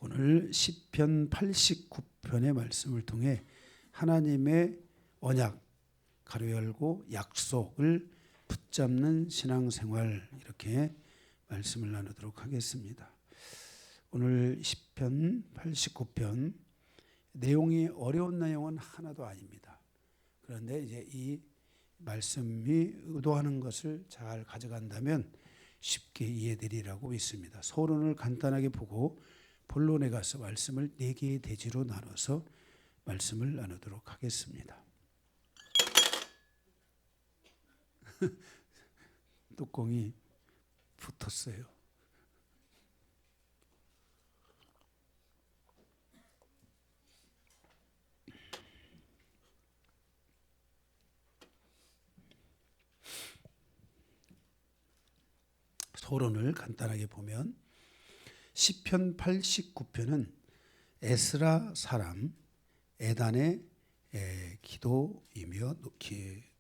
오늘 시편 89편의 말씀을 통해 하나님의 언약, 가로 열고 약속을 붙잡는 신앙생활, 이렇게 말씀을 나누도록 하겠습니다. 오늘 시편 89편 내용이 어려운 내용은 하나도 아닙니다. 그런데 이제 이 말씀이 의도하는 것을 잘 가져간다면 쉽게 이해되리라고 믿습니다. 서론을 간단하게 보고 본론에 가서 말씀을 4개의 대지로 나눠서 말씀을 나누도록 하겠습니다. 뚜껑이 붙었어요. 서론을 간단하게 보면 시편 89편은 에스라 사람 에단의 기도이며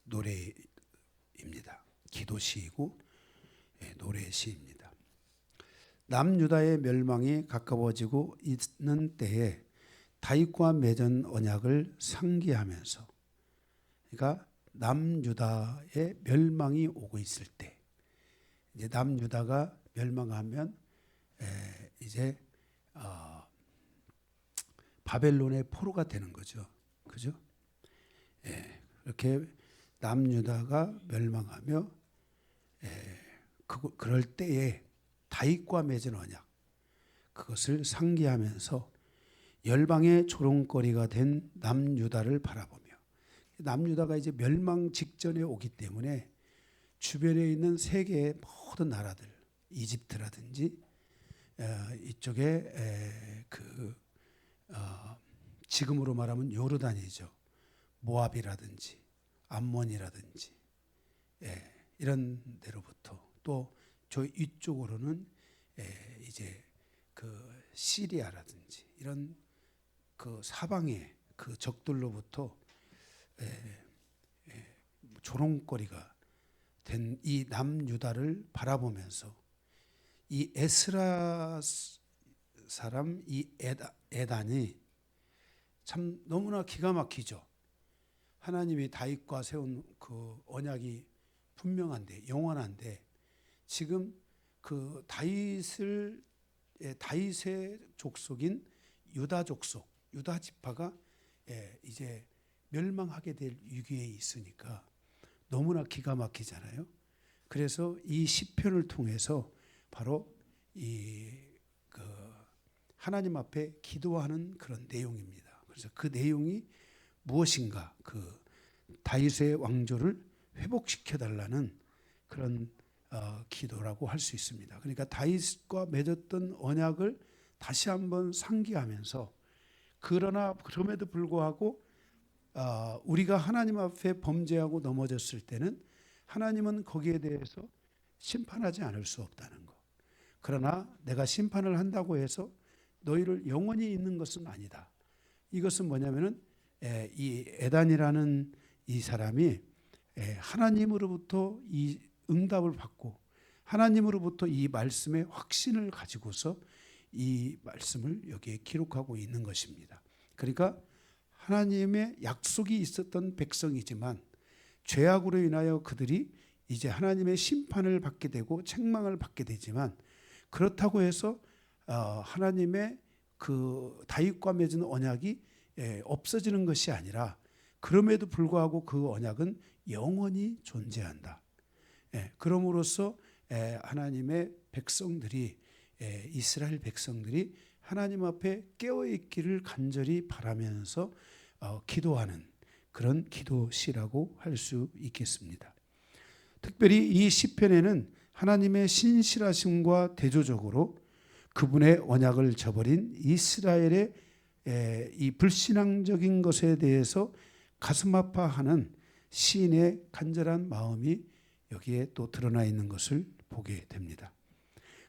노래입니다. 기도시이고 노래시입니다. 남유다의 멸망이 가까워지고 있는 때에 다윗과 맺은 언약을 상기하면서, 그러니까 남유다의 멸망이 오고 있을 때, 이제 남유다가 멸망하면 이제 바벨론의 포로가 되는 거죠. 그죠? 이렇게 남유다가 멸망하며 그럴 때에 다윗과 맺은 언약, 그것을 상기하면서 열방의 조롱거리가 된 남유다를 바라보며, 남유다가 이제 멸망 직전에 오기 때문에 주변에 있는 세계의 모든 나라들, 이집트라든지 이쪽에 지금으로 말하면 요르단이죠. 모압이라든지 암몬이라든지 이런 데로부터, 또 저 이쪽으로는 이제 그 시리아라든지 이런 그 사방의 그 적들로부터 조롱거리가 된 이 남유다를 바라보면서 이 에스라 사람 이 에단이 참 너무나 기가 막히죠. 하나님이 다윗과 세운 그 언약이 분명한데, 영원한데, 지금 그 다윗의 족속인 유다 족속, 유다 지파가 이제 멸망하게 될 위기에 있으니까 너무나 기가 막히잖아요. 그래서 이 시편을 통해서 바로 하나님 앞에 기도하는 그런 내용입니다. 그래서 그 내용이 무엇인가, 그 다윗의 왕조를 회복시켜 달라는 그런 기도라고 할 수 있습니다. 그러니까 다윗과 맺었던 언약을 다시 한번 상기하면서, 그러나 그럼에도 불구하고 우리가 하나님 앞에 범죄하고 넘어졌을 때는 하나님은 거기에 대해서 심판하지 않을 수 없다는 것. 그러나 내가 심판을 한다고 해서 너희를 영원히 있는 것은 아니다. 이것은 뭐냐면은 이 에단이라는 이 사람이 하나님으로부터 이 응답을 받고 하나님으로부터 이 말씀의 확신을 가지고서 이 말씀을 여기에 기록하고 있는 것입니다. 그러니까 하나님의 약속이 있었던 백성이지만 죄악으로 인하여 그들이 이제 하나님의 심판을 받게 되고 책망을 받게 되지만, 그렇다고 해서 하나님의 그 다윗과 맺은 언약이 없어지는 것이 아니라, 그럼에도 불구하고 그 언약은 영원히 존재한다. 그럼으로써 하나님의 백성들이, 이스라엘 백성들이 하나님 앞에 깨어있기를 간절히 바라면서 기도하는 그런 기도시라고 할 수 있겠습니다. 특별히 이 시편에는 하나님의 신실하심과 대조적으로 그분의 언약을 저버린 이스라엘의 이 불신앙적인 것에 대해서 가슴 아파하는 시인의 간절한 마음이 여기에 또 드러나 있는 것을 보게 됩니다.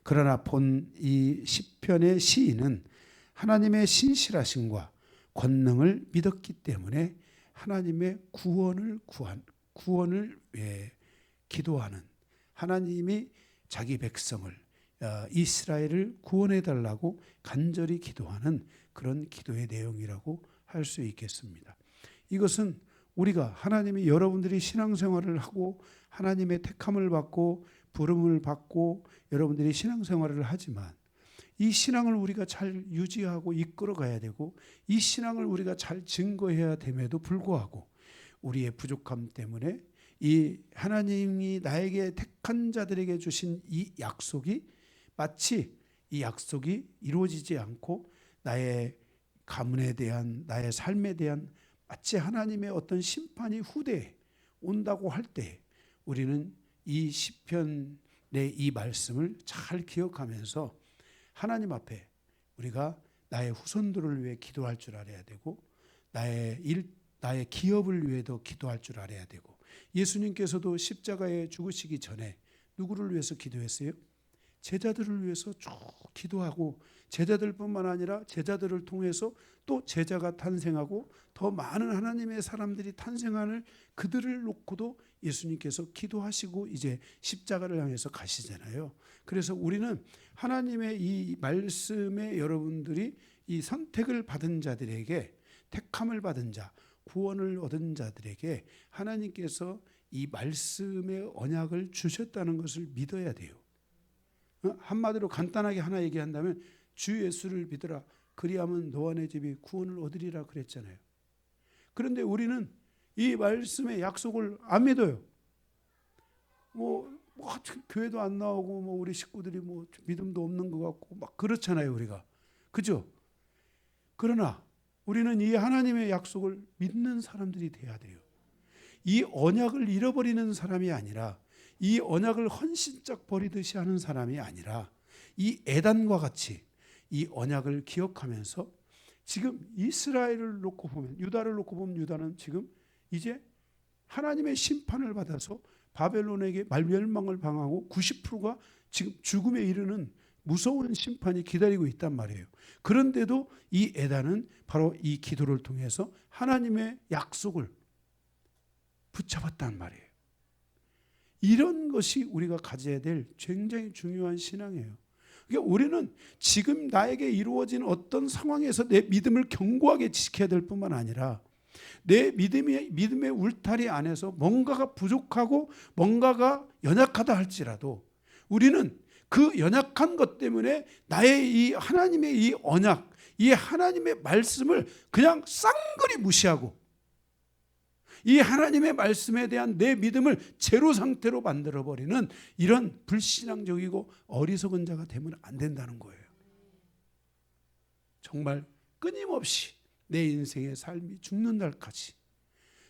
그러나 본 이 시편의 시인은 하나님의 신실하심과 권능을 믿었기 때문에 하나님의 구원을 기도하는, 하나님이 자기 백성을 이스라엘을 구원해 달라고 간절히 기도하는 그런 기도의 내용이라고 할 수 있겠습니다. 이것은 우리가 하나님이 여러분들이 신앙생활을 하고 하나님의 택함을 받고 부름을 받고 여러분들이 신앙생활을 하지만 이 신앙을 우리가 잘 유지하고 이끌어 가야 되고 이 신앙을 우리가 잘 증거해야 됨에도 불구하고 우리의 부족함 때문에 이 하나님이 나에게 택한 자들에게 주신 이 약속이 마치 이 약속이 이루어지지 않고 나의 가문에 대한 나의 삶에 대한 마치 하나님의 어떤 심판이 후대에 온다고 할 때 우리는 이 시편의 이 말씀을 잘 기억하면서 하나님 앞에 우리가 나의 후손들을 위해 기도할 줄 알아야 되고 나의 기업을 위해도 기도할 줄 알아야 되고 예수님께서도 십자가에 죽으시기 전에 누구를 위해서 기도했어요? 제자들을 위해서 쭉 기도하고 제자들뿐만 아니라 제자들을 통해서 또 제자가 탄생하고 더 많은 하나님의 사람들이 탄생하는 그들을 놓고도 예수님께서 기도하시고 이제 십자가를 향해서 가시잖아요. 그래서 우리는 하나님의 이 말씀에 여러분들이 이 선택을 받은 자들에게 택함을 받은 자, 구원을 얻은 자들에게 하나님께서 이 말씀의 언약을 주셨다는 것을 믿어야 돼요. 한마디로 간단하게 하나 얘기한다면 주 예수를 믿으라 그리하면 너와 내 집이 구원을 얻으리라 그랬잖아요. 그런데 우리는 이 말씀의 약속을 안 믿어요. 교회도 안 나오고 우리 식구들이 믿음도 없는 것 같고 막 그렇잖아요, 우리가. 그죠? 그러나 우리는 이 하나님의 약속을 믿는 사람들이 돼야 돼요. 이 언약을 잃어버리는 사람이 아니라 이 언약을 헌신짝 버리듯이 하는 사람이 아니라 이 에단과 같이 이 언약을 기억하면서 지금 이스라엘을 놓고 보면 유다를 놓고 보면 유다는 지금 이제 하나님의 심판을 받아서 바벨론에게 말멸망을 당하고 90%가 지금 죽음에 이르는 무서운 심판이 기다리고 있단 말이에요. 그런데도 이 에단은 바로 이 기도를 통해서 하나님의 약속을 붙잡았단 말이에요. 이런 것이 우리가 가져야 될 굉장히 중요한 신앙이에요. 그러니까 우리는 지금 나에게 이루어진 어떤 상황에서 내 믿음을 견고하게 지켜야 될 뿐만 아니라 내 믿음의 울타리 안에서 뭔가가 부족하고 뭔가가 연약하다 할지라도 우리는 그 연약한 것 때문에 나의 이 하나님의 이 언약, 이 하나님의 말씀을 그냥 쌍그리 무시하고 이 하나님의 말씀에 대한 내 믿음을 제로 상태로 만들어버리는 이런 불신앙적이고 어리석은 자가 되면 안 된다는 거예요. 정말 끊임없이 내 인생의 삶이 죽는 날까지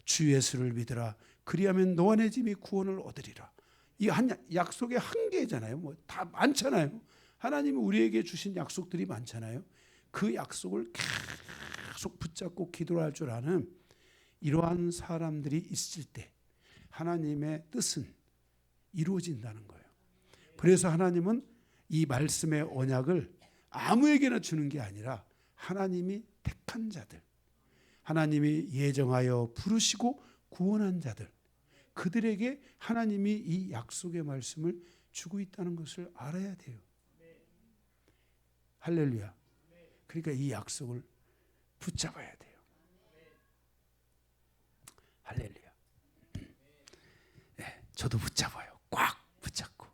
주 예수를 믿으라 그리하면 너와 내 집이 구원을 얻으리라. 이 한 약속의 한 개잖아요. 다 많잖아요. 하나님이 우리에게 주신 약속들이 많잖아요. 그 약속을 계속 붙잡고 기도할 줄 아는 이러한 사람들이 있을 때 하나님의 뜻은 이루어진다는 거예요. 그래서 하나님은 이 말씀의 언약을 아무에게나 주는 게 아니라 하나님이 택한 자들, 하나님이 예정하여 부르시고 구원한 자들, 그들에게 하나님이 이 약속의 말씀을 주고 있다는 것을 알아야 돼요. 할렐루야. 그러니까 이 약속을 붙잡아야 돼요. 할렐루야. 네, 저도 붙잡아요. 꽉 붙잡고.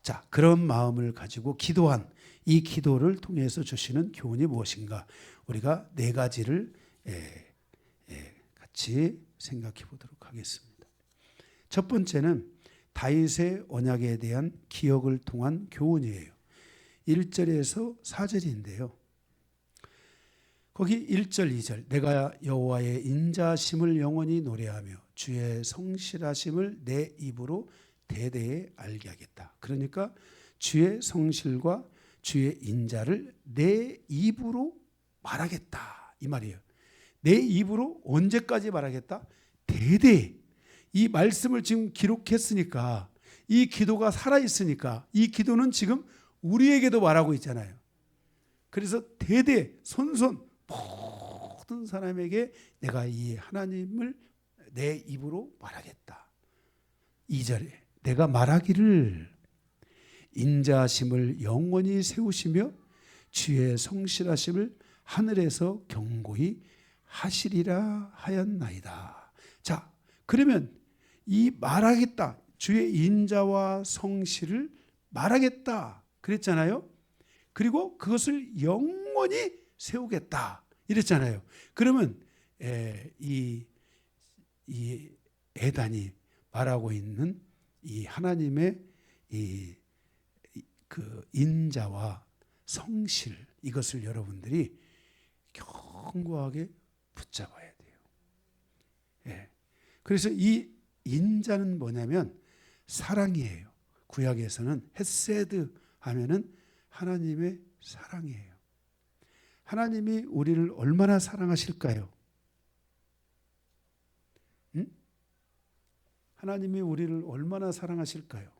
자, 그런 마음을 가지고 기도한 이 기도를 통해서 주시는 교훈이 무엇인가? 우리가 네 가지를 같이 생각해 보도록 하겠습니다. 첫 번째는 다윗의 언약에 대한 기억을 통한 교훈이에요. 1절에서 4절인데요. 거기 1절, 2절 내가 여호와의 인자심을 영원히 노래하며 주의 성실하심을 내 입으로 대대에 알게 하겠다. 그러니까 주의 성실과 주의 인자를 내 입으로 말하겠다 이 말이에요. 내 입으로 언제까지 말하겠다? 대대. 이 말씀을 지금 기록했으니까 이 기도가 살아있으니까 이 기도는 지금 우리에게도 말하고 있잖아요. 그래서 대대 손손 모든 사람에게 내가 이 하나님을 내 입으로 말하겠다. 2절에 내가 말하기를 인자하심을 영원히 세우시며 주의 성실하심을 하늘에서 경고히 하시리라 하였나이다. 자, 그러면 이 말하겠다, 주의 인자와 성실을 말하겠다 그랬잖아요. 그리고 그것을 영원히 세우겠다 이랬잖아요. 그러면 이 에단이 말하고 있는 이 하나님의 그 인자와 성실, 이것을 여러분들이 견고하게 붙잡아야 돼요. 예. 그래서 이 인자는 뭐냐면 사랑이에요. 구약에서는 헤세드 하면은 하나님의 사랑이에요. 하나님이 우리를 얼마나 사랑하실까요? 응? 하나님이 우리를 얼마나 사랑하실까요?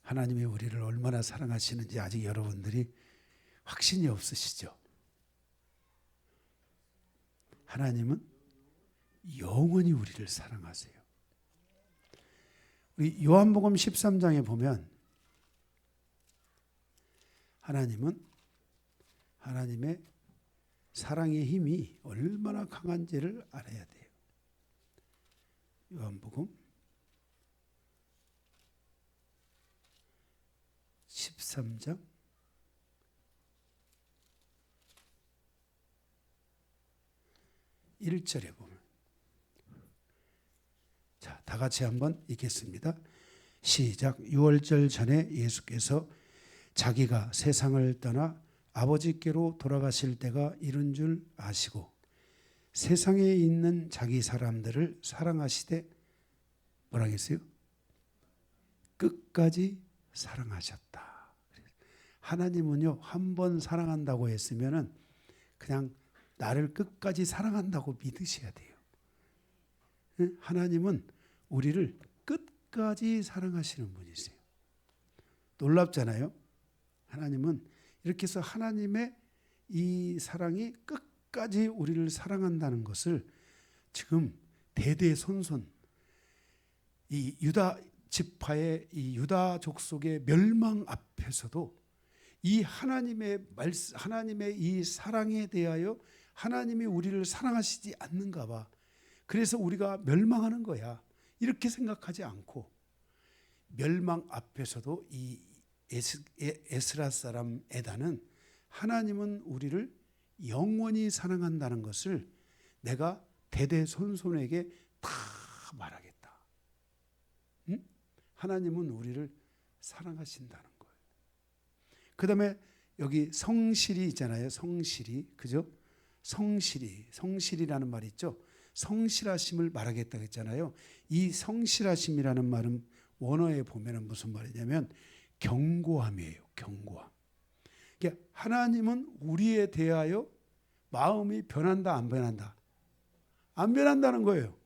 하나님이 우리를 얼마나 사랑하시는지 아직 여러분들이 확신이 없으시죠? 하나님은 영원히 우리를 사랑하세요. 우리 요한복음 13장에 보면 하나님은 하나님의 사랑의 힘이 얼마나 강한지를 알아야 돼요. 요한복음 13장 1절에 보면, 자, 다 같이 한번 읽겠습니다. 시작. 유월절 전에 예수께서 자기가 세상을 떠나 아버지께로 돌아가실 때가 이른 줄 아시고 세상에 있는 자기 사람들을 사랑하시되 뭐라 했어요? 끝까지 사랑하셨다. 하나님은요, 한 번 사랑한다고 했으면은 그냥 나를 끝까지 사랑한다고 믿으셔야 돼요. 하나님은 우리를 끝까지 사랑하시는 분이세요. 놀랍잖아요. 하나님은 이렇게 해서 하나님의 이 사랑이 끝까지 우리를 사랑한다는 것을 지금 대대손손 이 유다 지파의 이 유다 족속의 멸망 앞에서도 이 하나님의 말씀, 하나님의 이 사랑에 대하여 하나님이 우리를 사랑하시지 않는가 봐. 그래서 우리가 멸망하는 거야. 이렇게 생각하지 않고 멸망 앞에서도 이 에스라 사람 에단은 하나님은 우리를 영원히 사랑한다는 것을 내가 대대손손에게 다 말하겠다. 응? 하나님은 우리를 사랑하신다는 거예요. 그 다음에 여기 성실이 있잖아요. 성실이, 그죠? 성실이라는 말이 있죠. 성실하심을 말하겠다고 했잖아요. 이 성실하심이라는 말은 원어에 보면 무슨 말이냐면 견고함이에요. 견고함. 그러니까 하나님은 우리에 대하여 마음이 변한다, 안 변한다? 안 변한다는 거예요.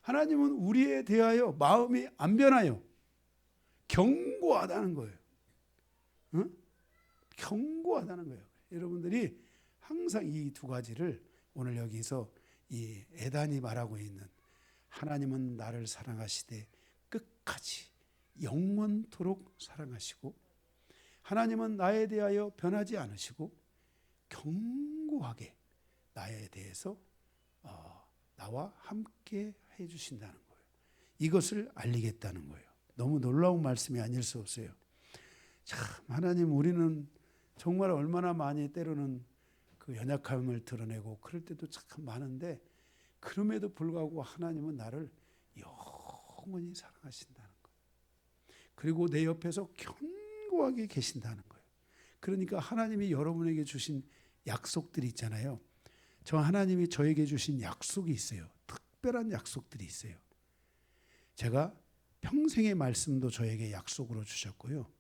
하나님은 우리에 대하여 마음이 안 변해요. 견고하다는 거예요. 응? 견고하다는 거예요. 여러분들이 항상 이 두 가지를 오늘 여기서 이 에단이 말하고 있는 하나님은 나를 사랑하시되 끝까지 영원토록 사랑하시고 하나님은 나에 대하여 변하지 않으시고 견고하게 나에 대해서 나와 함께 해주신다는 거예요. 이것을 알리겠다는 거예요. 너무 놀라운 말씀이 아닐 수 없어요. 참 하나님, 우리는 정말 얼마나 많이 때로는 그 연약함을 드러내고 그럴 때도 참 많은데 그럼에도 불구하고 하나님은 나를 영원히 사랑하신다는 거예요. 그리고 내 옆에서 견고하게 계신다는 거예요. 그러니까 하나님이 여러분에게 주신 약속들이 있잖아요. 저 하나님이 저에게 주신 약속이 있어요. 특별한 약속들이 있어요. 제가 평생의 말씀도 저에게 약속으로 주셨고요.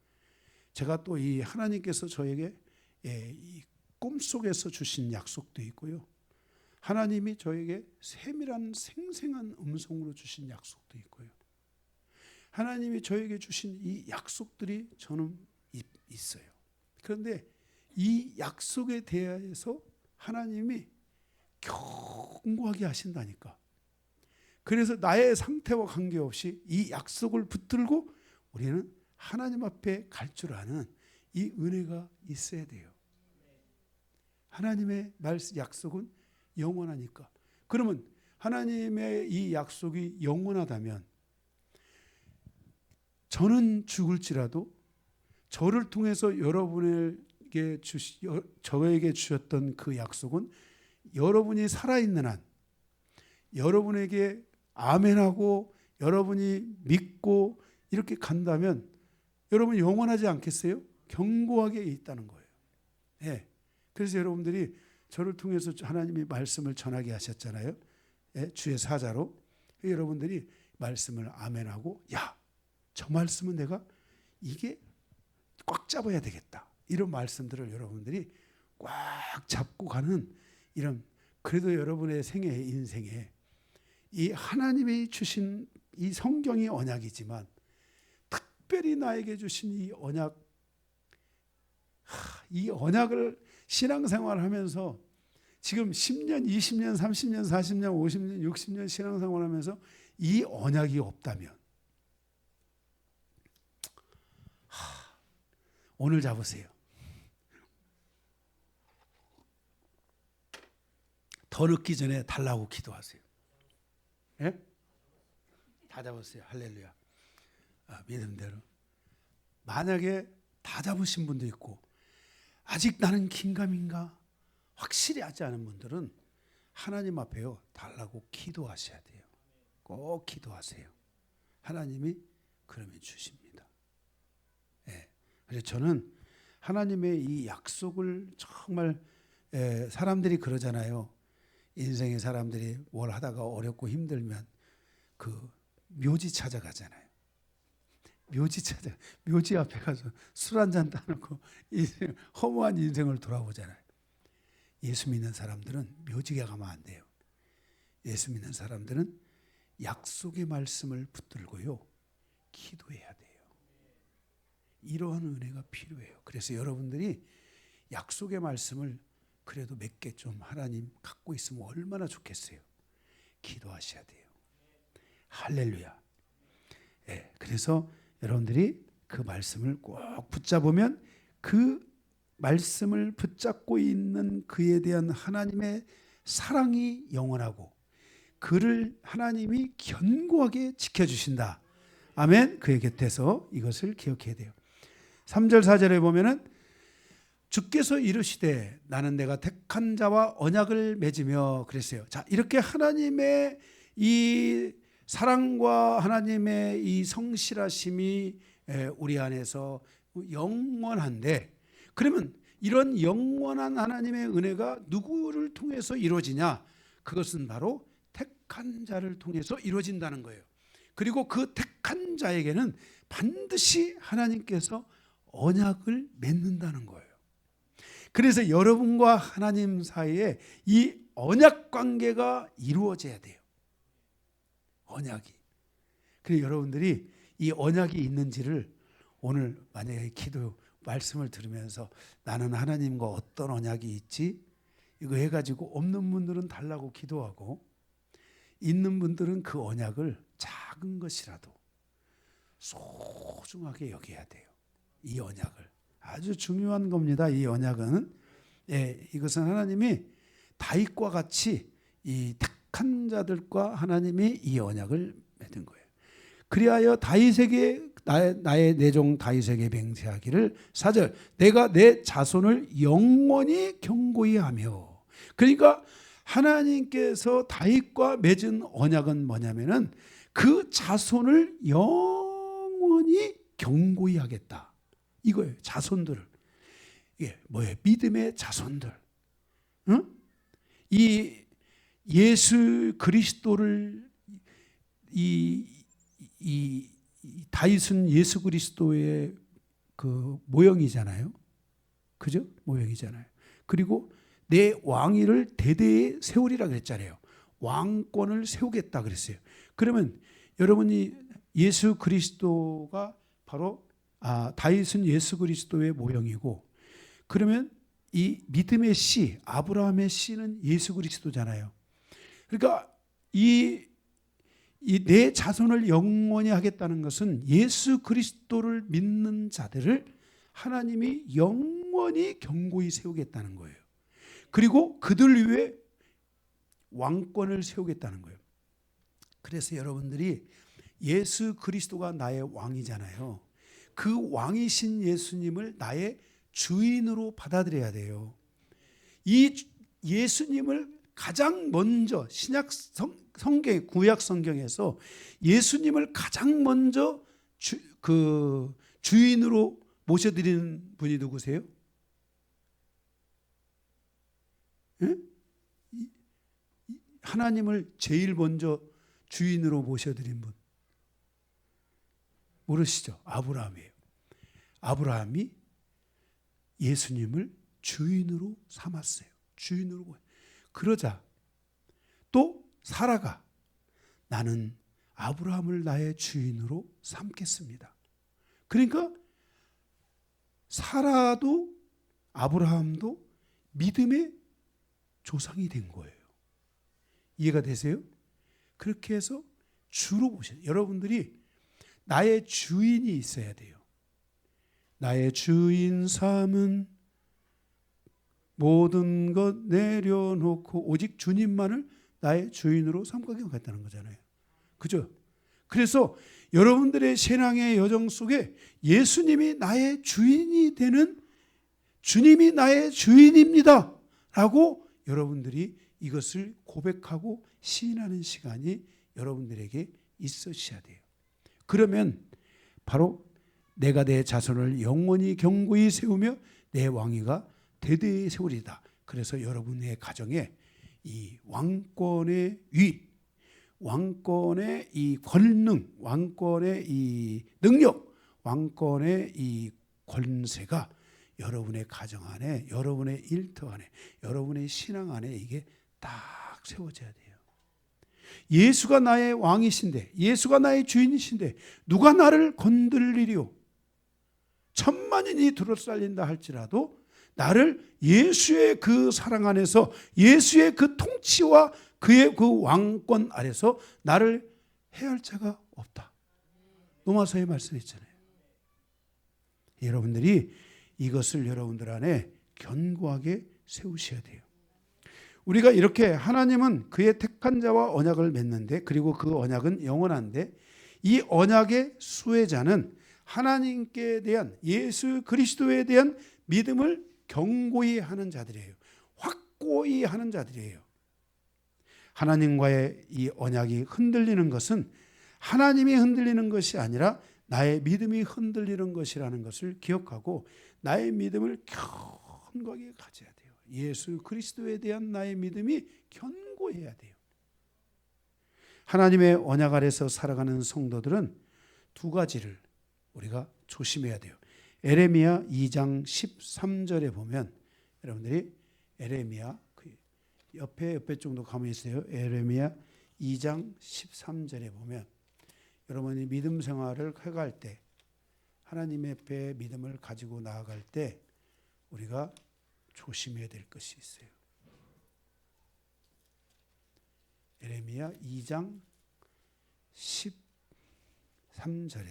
제가 또 이 하나님께서 저에게 이 꿈속에서 주신 약속도 있고요. 하나님이 저에게 세밀한 생생한 음성으로 주신 약속도 있고요. 하나님이 저에게 주신 이 약속들이 저는 있어요. 그런데 이 약속에 대해서 하나님이 견고하게 하신다니까. 그래서 나의 상태와 관계없이 이 약속을 붙들고 우리는 하나님 앞에 갈 줄 아는 이 은혜가 있어야 돼요. 하나님의 약속은 영원하니까. 그러면 하나님의 이 약속이 영원하다면 저는 죽을지라도 저를 통해서 저에게 주셨던 그 약속은 여러분이 살아있는 한, 여러분에게 아멘하고 여러분이 믿고 이렇게 간다면 여러분 영원하지 않겠어요? 견고하게 있다는 거예요. 예. 그래서 여러분들이 저를 통해서 하나님이 말씀을 전하게 하셨잖아요. 예? 주의 사자로. 여러분들이 말씀을 아멘하고 야, 저 말씀은 내가 이게 꽉 잡아야 되겠다. 이런 말씀들을 여러분들이 꽉 잡고 가는 이런, 그래도 여러분의 인생에 이 하나님이 주신 이 성경이 언약이지만 특별히 나에게 주신 이 언약을 신앙생활을 하면서 지금 10년, 20년, 30년, 40년, 50년, 60년 신앙생활을 하면서 이 언약이 없다면 오늘 잡으세요. 더 늦기 전에 달라고 기도하세요. 예? 다 잡았어요. 할렐루야. 믿음대로. 만약에 다 잡으신 분도 있고 아직 나는 긴가민가 확실히 하지 않은 분들은 하나님 앞에요 달라고 기도하셔야 돼요. 꼭 기도하세요. 하나님이 그러면 주십니다. 예. 그래서 저는 하나님의 이 약속을 정말 사람들이 그러잖아요. 인생의 사람들이 뭘 하다가 어렵고 힘들면 그 묘지 찾아가잖아요. 묘지 앞에 가서 술 한잔 따놓고 허무한 인생을 돌아보잖아요. 예수 믿는 사람들은 묘지에 가면 안 돼요. 예수 믿는 사람들은 약속의 말씀을 붙들고요 기도해야 돼요. 이러한 은혜가 필요해요. 그래서 여러분들이 약속의 말씀을 그래도 몇 개 좀 하나님 갖고 있으면 얼마나 좋겠어요. 기도하셔야 돼요. 할렐루야. 예, 그래서 여러분들이 그 말씀을 꼭 붙잡으면 그 말씀을 붙잡고 있는 그에 대한 하나님의 사랑이 영원하고 그를 하나님이 견고하게 지켜주신다. 아멘. 그의 곁에서 이것을 기억해야 돼요. 3절 4절에 보면은 주께서 이르시되 나는 내가 택한 자와 언약을 맺으며 그랬어요. 자, 이렇게 하나님의 이 사랑과 하나님의 이 성실하심이 우리 안에서 영원한데, 그러면 이런 영원한 하나님의 은혜가 누구를 통해서 이루어지냐? 그것은 바로 택한 자를 통해서 이루어진다는 거예요. 그리고 그 택한 자에게는 반드시 하나님께서 언약을 맺는다는 거예요. 그래서 여러분과 하나님 사이에 이 언약 관계가 이루어져야 돼요. 언약이. 그래서 여러분들이 이 언약이 있는지를 오늘 만약에 기도 말씀을 들으면서 나는 하나님과 어떤 언약이 있지? 이거 해가지고 없는 분들은 달라고 기도하고 있는 분들은 그 언약을 작은 것이라도 소중하게 여겨야 돼요. 이 언약을. 아주 중요한 겁니다. 이 언약은. 예, 이것은 하나님이 다윗과 같이 이 택한 자들과 하나님이 이 언약을 맺은 거예요. 그리하여 다윗에게 나의 내종 다윗에게 맹세하기를 4절 내가 내 자손을 영원히 견고히 하며. 그러니까 하나님께서 다윗과 맺은 언약은 뭐냐면은 그 자손을 영원히 견고히 하겠다. 이거예요. 자손들을. 이게 뭐예요? 믿음의 자손들. 응? 이 예수 그리스도를 이 다윗은 예수 그리스도의 그 모형이잖아요. 그죠? 모형이잖아요. 그리고 내 왕위를 대대에 세우리라 그랬잖아요. 왕권을 세우겠다 그랬어요. 그러면 여러분이 예수 그리스도가 바로 다윗은 예수 그리스도의 모형이고, 그러면 이 믿음의 씨, 아브라함의 씨는 예수 그리스도잖아요. 그러니까 이 이 내 자손을 영원히 하겠다는 것은 예수 그리스도를 믿는 자들을 하나님이 영원히 견고히 세우겠다는 거예요. 그리고 그들 위해 왕권을 세우겠다는 거예요. 그래서 여러분들이 예수 그리스도가 나의 왕이잖아요. 그 왕이신 예수님을 나의 주인으로 받아들여야 돼요. 이 예수님을 가장 먼저 신약 성경, 구약 성경에서 예수님을 가장 먼저 주인으로 모셔드리는 분이 누구세요? 예? 하나님을 제일 먼저 주인으로 모셔드린 분 모르시죠? 아브라함이에요. 아브라함이 예수님을 주인으로 삼았어요. 주인으로. 그러자 또 사라가 나는 아브라함을 나의 주인으로 삼겠습니다. 그러니까 사라도 아브라함도 믿음의 조상이 된 거예요. 이해가 되세요? 그렇게 해서 주로 보셔요. 여러분들이 나의 주인이 있어야 돼요. 나의 주인 삼은 모든 것 내려놓고 오직 주님만을 나의 주인으로 삼겠다는 거잖아요. 그죠? 그래서 여러분들의 신앙의 여정 속에 예수님이 나의 주인이 되는, 주님이 나의 주인입니다 라고 여러분들이 이것을 고백하고 시인하는 시간이 여러분들에게 있으셔야 돼요. 그러면 바로 내가 내 자손을 영원히 견고히 세우며 내 왕위가 대대히 세우리다. 그래서 여러분의 가정에 이 왕권의 위, 왕권의 이 권능, 왕권의 이 능력, 왕권의 이 권세가 여러분의 가정 안에, 여러분의 일터 안에, 여러분의 신앙 안에 이게 딱 세워져야 돼요. 예수가 나의 왕이신데, 예수가 나의 주인이신데 누가 나를 건들리리요? 천만인이 둘러싸린다 할지라도 나를 예수의 그 사랑 안에서, 예수의 그 통치와 그의 그 왕권 아래서 나를 해할 자가 없다. 로마서의 말씀이 있잖아요. 여러분들이 이것을 여러분들 안에 견고하게 세우셔야 돼요. 우리가 이렇게 하나님은 그의 택한 자와 언약을 맺는데, 그리고 그 언약은 영원한데, 이 언약의 수혜자는 하나님께 대한, 예수 그리스도에 대한 믿음을 견고히 하는 자들이에요. 확고히 하는 자들이에요. 하나님과의 이 언약이 흔들리는 것은 하나님이 흔들리는 것이 아니라 나의 믿음이 흔들리는 것이라는 것을 기억하고 나의 믿음을 견고하게 가져야 돼요. 예수 그리스도에 대한 나의 믿음이 견고해야 돼요. 하나님의 언약 아래서 살아가는 성도들은 두 가지를 우리가 조심해야 돼요. 에레미야 2장 13절에 보면, 여러분들이 에레미야 옆에 정도 가만히 있어요. 에레미야 2장 13절에 보면 여러분이 믿음 생활을 해갈 때, 하나님 앞에 믿음을 가지고 나아갈 때 우리가 조심해야 될 것이 있어요. 에레미야 2장 13절에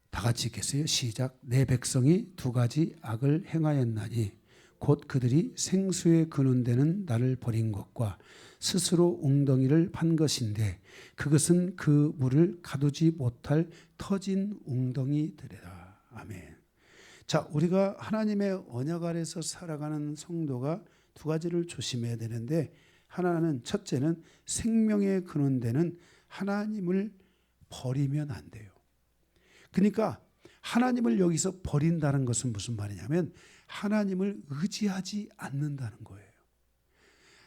다 같이 읽겠어요. 시작. 내 백성이 두 가지 악을 행하였나니 곧 그들이 생수에 근원되는 나를 버린 것과 스스로 웅덩이를 판 것인데 그것은 그 물을 가두지 못할 터진 웅덩이들이라. 아멘. 자, 우리가 하나님의 언약 아래서 살아가는 성도가 두 가지를 조심해야 되는데, 하나는, 첫째는 생명에 근원되는 하나님을 버리면 안 돼요. 그러니까 하나님을 여기서 버린다는 것은 무슨 말이냐면 하나님을 의지하지 않는다는 거예요.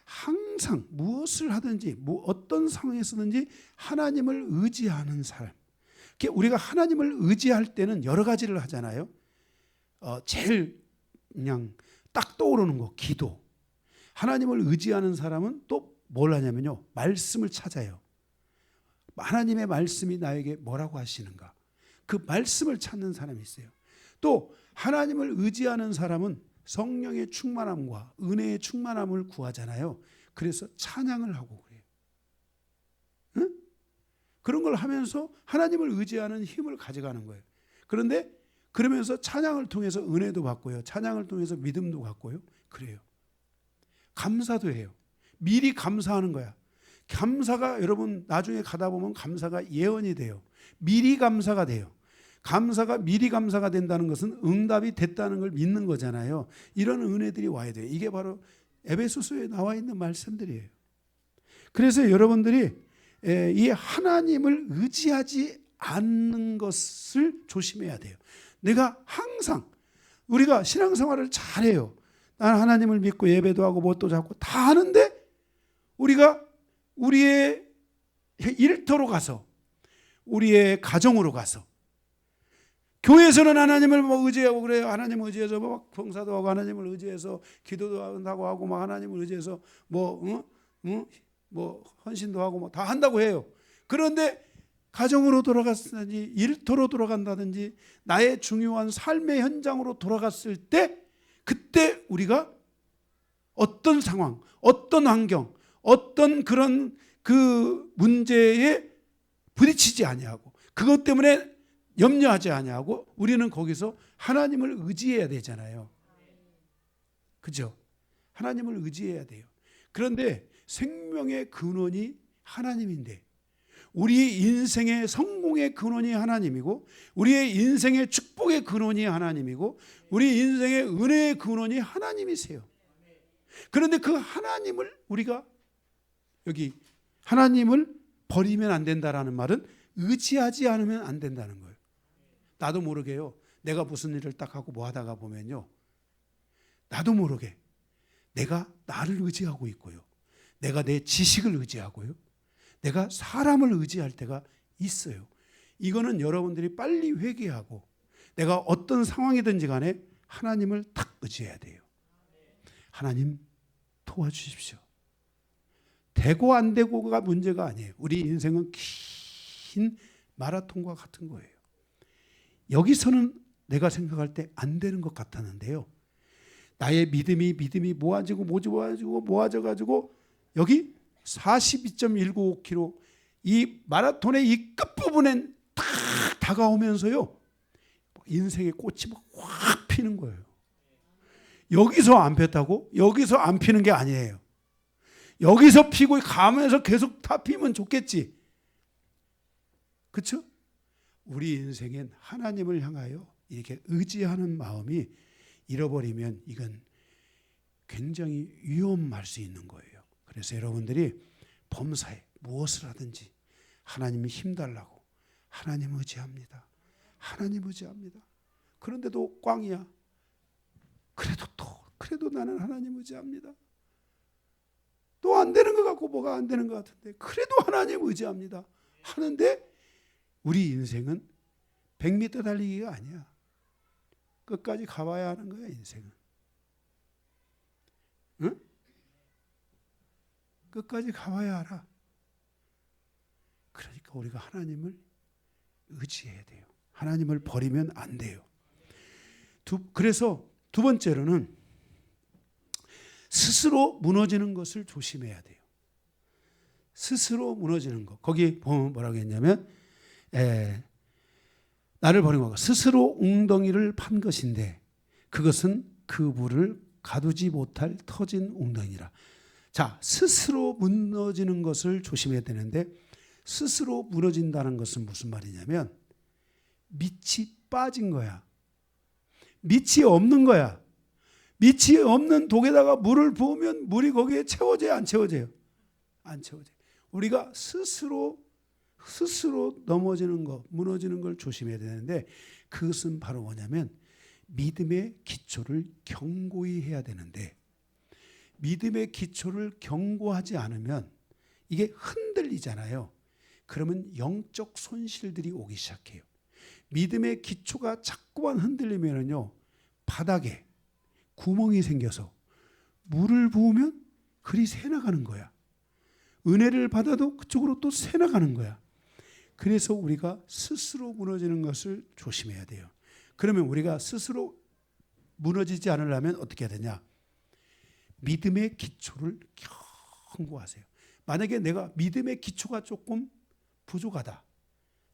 항상 무엇을 하든지 어떤 상황에서든지 하나님을 의지하는 사람. 우리가 하나님을 의지할 때는 여러 가지를 하잖아요. 제일 그냥 딱 떠오르는 거, 기도. 하나님을 의지하는 사람은 또 뭘 하냐면요, 말씀을 찾아요. 하나님의 말씀이 나에게 뭐라고 하시는가, 그 말씀을 찾는 사람이 있어요. 또 하나님을 의지하는 사람은 성령의 충만함과 은혜의 충만함을 구하잖아요. 그래서 찬양을 하고 그래요. 그런 걸 하면서 하나님을 의지하는 힘을 가져가는 거예요. 그런데 그러면서 찬양을 통해서 은혜도 받고요. 찬양을 통해서 믿음도 갖고요. 그래요. 감사도 해요. 미리 감사하는 거야. 감사가 여러분 나중에 가다 보면 감사가 예언이 돼요. 미리 감사가 돼요. 감사가 미리 감사가 된다는 것은 응답이 됐다는 걸 믿는 거잖아요. 이런 은혜들이 와야 돼요. 이게 바로 에베소서에 나와 있는 말씀들이에요. 그래서 여러분들이 이 하나님을 의지하지 않는 것을 조심해야 돼요. 내가 항상 우리가 신앙생활을 잘해요. 나는 하나님을 믿고 예배도 하고 뭣도 잡고 다 하는데 우리가 우리의 일터로 가서 우리의 가정으로 가서 교회에서는 하나님을 뭐 의지하고 그래요. 하나님을 의지해서 뭐 봉사도 하고 하나님을 의지해서 기도도 한다고 하고 막 하나님을 의지해서 뭐 헌신도 하고 뭐 다 한다고 해요. 그런데 가정으로 돌아갔든지 일터로 돌아간다든지 나의 중요한 삶의 현장으로 돌아갔을 때 그때 우리가 어떤 상황, 어떤 환경, 어떤 그런 그 문제에 부딪히지 아니하고 그것 때문에 염려하지 아니하고 우리는 거기서 하나님을 의지해야 되잖아요. 그죠? 하나님을 의지해야 돼요. 그런데 생명의 근원이 하나님인데 우리 인생의 성공의 근원이 하나님이고 우리의 인생의 축복의 근원이 하나님이고 우리 인생의 은혜의 근원이 하나님이세요. 그런데 그 하나님을 우리가 여기 하나님을 버리면 안 된다라는 말은 의지하지 않으면 안 된다는 거예요. 나도 모르게요. 내가 무슨 일을 딱 하고 뭐 하다가 보면요. 나도 모르게 내가 나를 의지하고 있고요. 내가 내 지식을 의지하고요. 내가 사람을 의지할 때가 있어요. 이거는 여러분들이 빨리 회개하고 내가 어떤 상황이든지 간에 하나님을 딱 의지해야 돼요. 하나님 도와주십시오. 되고 안 되고가 문제가 아니에요. 우리 인생은 긴 마라톤과 같은 거예요. 여기서는 내가 생각할 때 안 되는 것 같았는데요. 나의 믿음이 모아져가지고 여기 42.195km 이 마라톤의 이 끝부분엔 딱 다가오면서요. 인생의 꽃이 막 확 피는 거예요. 여기서 안 폈다고? 여기서 안 피는 게 아니에요. 여기서 피고 가면서 계속 다 피면 좋겠지. 그렇죠? 우리 인생엔 하나님을 향하여 이렇게 의지하는 마음이 잃어버리면 이건 굉장히 위험할 수 있는 거예요. 그래서 여러분들이 범사에 무엇을 하든지 하나님이 힘달라고 하나님 의지합니다. 하나님 의지합니다. 그런데도 꽝이야. 그래도 나는 하나님 의지합니다. 또 안 되는 것 같고 뭐가 안 되는 것 같은데 그래도 하나님 의지합니다. 하는데 우리 인생은 100m 달리기가 아니야. 끝까지 가봐야 하는 거야 인생은. 응? 끝까지 가봐야 알아. 그러니까 우리가 하나님을 의지해야 돼요. 하나님을 버리면 안 돼요. 그래서 두 번째로는 스스로 무너지는 것을 조심해야 돼요. 스스로 무너지는 것. 거기 보면 뭐라고 했냐면 나를 버리고 스스로 웅덩이를 판 것인데 그것은 그 물을 가두지 못할 터진 웅덩이라. 자, 스스로 무너지는 것을 조심해야 되는데 스스로 무너진다는 것은 무슨 말이냐면 밑이 빠진 거야. 밑이 없는 거야. 밑이 없는 독에다가 물을 부으면 물이 거기에 채워져요? 안 채워져요? 안 채워져요. 우리가 스스로 넘어지는 것, 무너지는 걸 조심해야 되는데 그것은 바로 뭐냐면 믿음의 기초를 견고히 해야 되는데 믿음의 기초를 견고하지 않으면 이게 흔들리잖아요. 그러면 영적 손실들이 오기 시작해요. 믿음의 기초가 자꾸만 흔들리면요 바닥에 구멍이 생겨서 물을 부으면 그리 새나가는 거야. 은혜를 받아도 그쪽으로 또 새나가는 거야. 그래서 우리가 스스로 무너지는 것을 조심해야 돼요. 그러면 우리가 스스로 무너지지 않으려면 어떻게 해야 되냐? 믿음의 기초를 견고하세요. 만약에 내가 믿음의 기초가 조금 부족하다.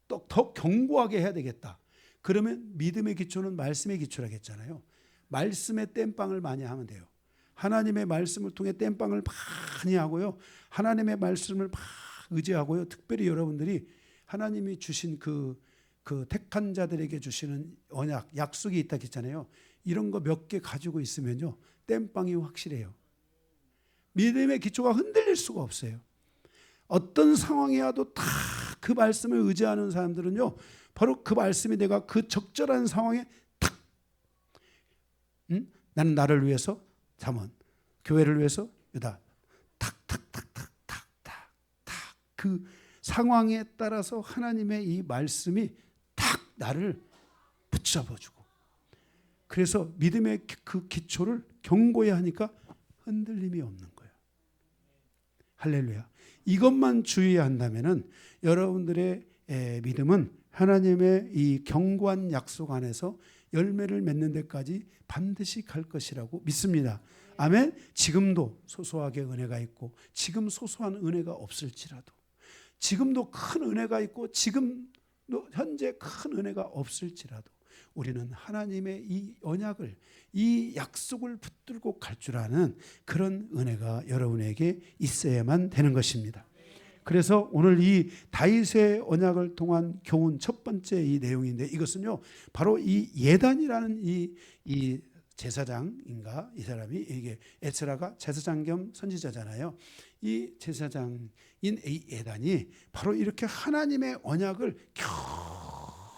또 더 견고하게 해야 되겠다. 그러면 믿음의 기초는 말씀의 기초라겠잖아요. 말씀의 땜빵을 많이 하면 돼요. 하나님의 말씀을 통해 땜빵을 많이 하고요. 하나님의 말씀을 막 의지하고요. 특별히 여러분들이 하나님이 주신 그 택한 자들에게 주시는 언약, 약속이 있다 했잖아요. 이런 거 몇 개 가지고 있으면요. 땜빵이 확실해요. 믿음의 기초가 흔들릴 수가 없어요. 어떤 상황이 와도 다 그 말씀을 의지하는 사람들은요. 바로 그 말씀이 내가 그 적절한 상황에 탁 나는 나를 위해서 잠언, 교회를 위해서 유다 탁탁탁탁탁탁탁 그 상황에 따라서 하나님의 이 말씀이 탁 나를 붙잡아주고 그래서 믿음의 그 기초를 견고히 하니까 흔들림이 없는 거예요. 할렐루야. 이것만 주의한다면은 여러분들의 믿음은 하나님의 이 견고한 약속 안에서 열매를 맺는 데까지 반드시 갈 것이라고 믿습니다. 아멘. 지금도 소소하게 은혜가 있고 지금 소소한 은혜가 없을지라도 지금도 큰 은혜가 있고 지금 현재 큰 은혜가 없을지라도 우리는 하나님의 이 언약을 이 약속을 붙들고 갈 줄 아는 그런 은혜가 여러분에게 있어야만 되는 것입니다. 그래서 오늘 이 다윗의 언약을 통한 교훈 첫 번째 이 내용인데 이것은요 바로 이 예단이라는 이 제사장인가 이 사람이 이게 에스라가 제사장 겸 선지자잖아요. 이 제사장인 이 예단이 바로 이렇게 하나님의 언약을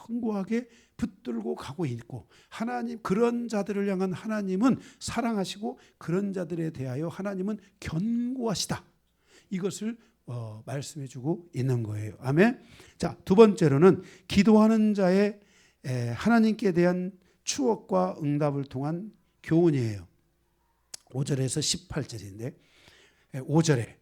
견고하게 붙들고 가고 있고 하나님 그런 자들을 향한 하나님은 사랑하시고 그런 자들에 대하여 하나님은 견고하시다. 이것을 말씀해주고 있는 거예요. 아멘. 자, 두 번째로는 기도하는 자의 하나님께 대한 추억과 응답을 통한 교훈이에요. 5절에서 18절인데 5절에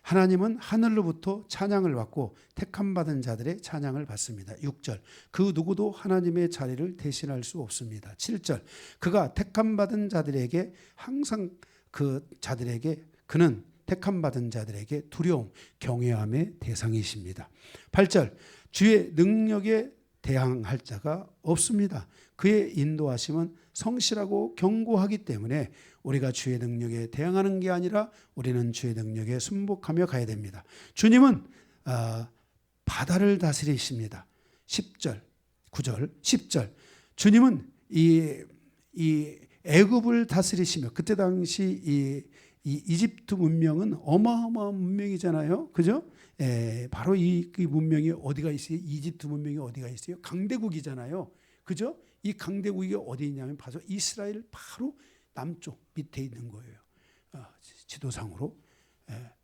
하나님은 하늘로부터 찬양을 받고 택함받은 자들의 찬양을 받습니다. 6절 그 누구도 하나님의 자리를 대신할 수 없습니다. 7절 그가 택함받은 자들에게 항상 그 자들에게 그는 택함받은 자들에게 두려움, 경외함의 대상이십니다. 8절 주의 능력에 대항할 자가 없습니다. 그의 인도하심은 성실하고 견고하기 때문에 우리가 주의 능력에 대항하는 게 아니라 우리는 주의 능력에 순복하며 가야 됩니다. 주님은 바다를 다스리십니다. 10절, 9절, 10절 주님은 이 애굽을 다스리시며 그때 당시 이 이집트 문명은 어마어마한 문명이잖아요. 그죠? 바로 이 문명이 어디가 있어요? 이집트 문명이 어디가 있어요? 강대국이잖아요. 그죠? 이 강대국이 어디 있냐면 바로 이스라엘 바로 남쪽 밑에 있는 거예요. 지도상으로.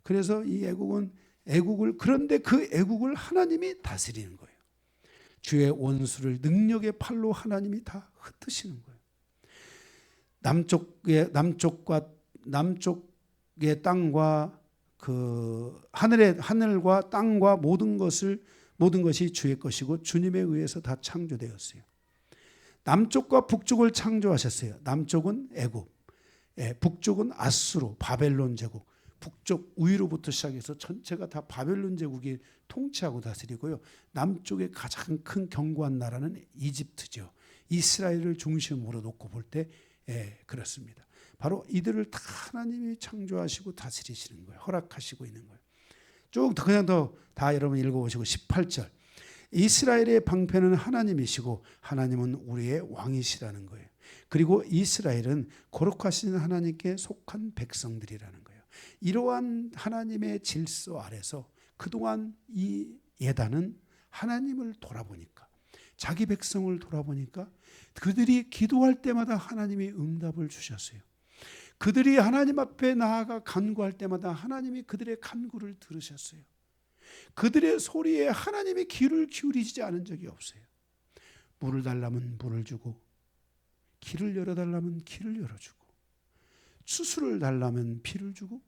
그래서 이 애국을 그런데 그 애국을 하나님이 다스리는 거예요. 주의 원수를 능력의 팔로 하나님이 다 흩으시는 거예요. 남쪽의 땅과 그 하늘과 땅과 모든 것이 주의 것이고 주님에 의해서 다 창조되었어요. 남쪽과 북쪽을 창조하셨어요. 남쪽은 애굽, 북쪽은 아수르, 바벨론 제국. 북쪽 우위로부터 시작해서 전체가 다 바벨론 제국이 통치하고 다스리고요. 남쪽의 가장 큰 견고한 나라는 이집트죠. 이스라엘을 중심으로 놓고 볼 때 그렇습니다. 바로 이들을 다 하나님이 창조하시고 다스리시는 거예요. 허락하시고 있는 거예요. 쭉 그냥 다 여러분 읽어보시고 18절 이스라엘의 방패는 하나님이시고 하나님은 우리의 왕이시라는 거예요. 그리고 이스라엘은 거룩하신 하나님께 속한 백성들이라는 거예요. 이러한 하나님의 질서 아래서 그동안 이 예단은 하나님을 돌아보니까 자기 백성을 돌아보니까 그들이 기도할 때마다 하나님이 응답을 주셨어요. 그들이 하나님 앞에 나아가 간구할 때마다 하나님이 그들의 간구를 들으셨어요. 그들의 소리에 하나님이 귀를 기울이지 않은 적이 없어요. 물을 달라면 물을 주고 길을 열어달라면 길을 열어주고 수술을 달라면 피를 주고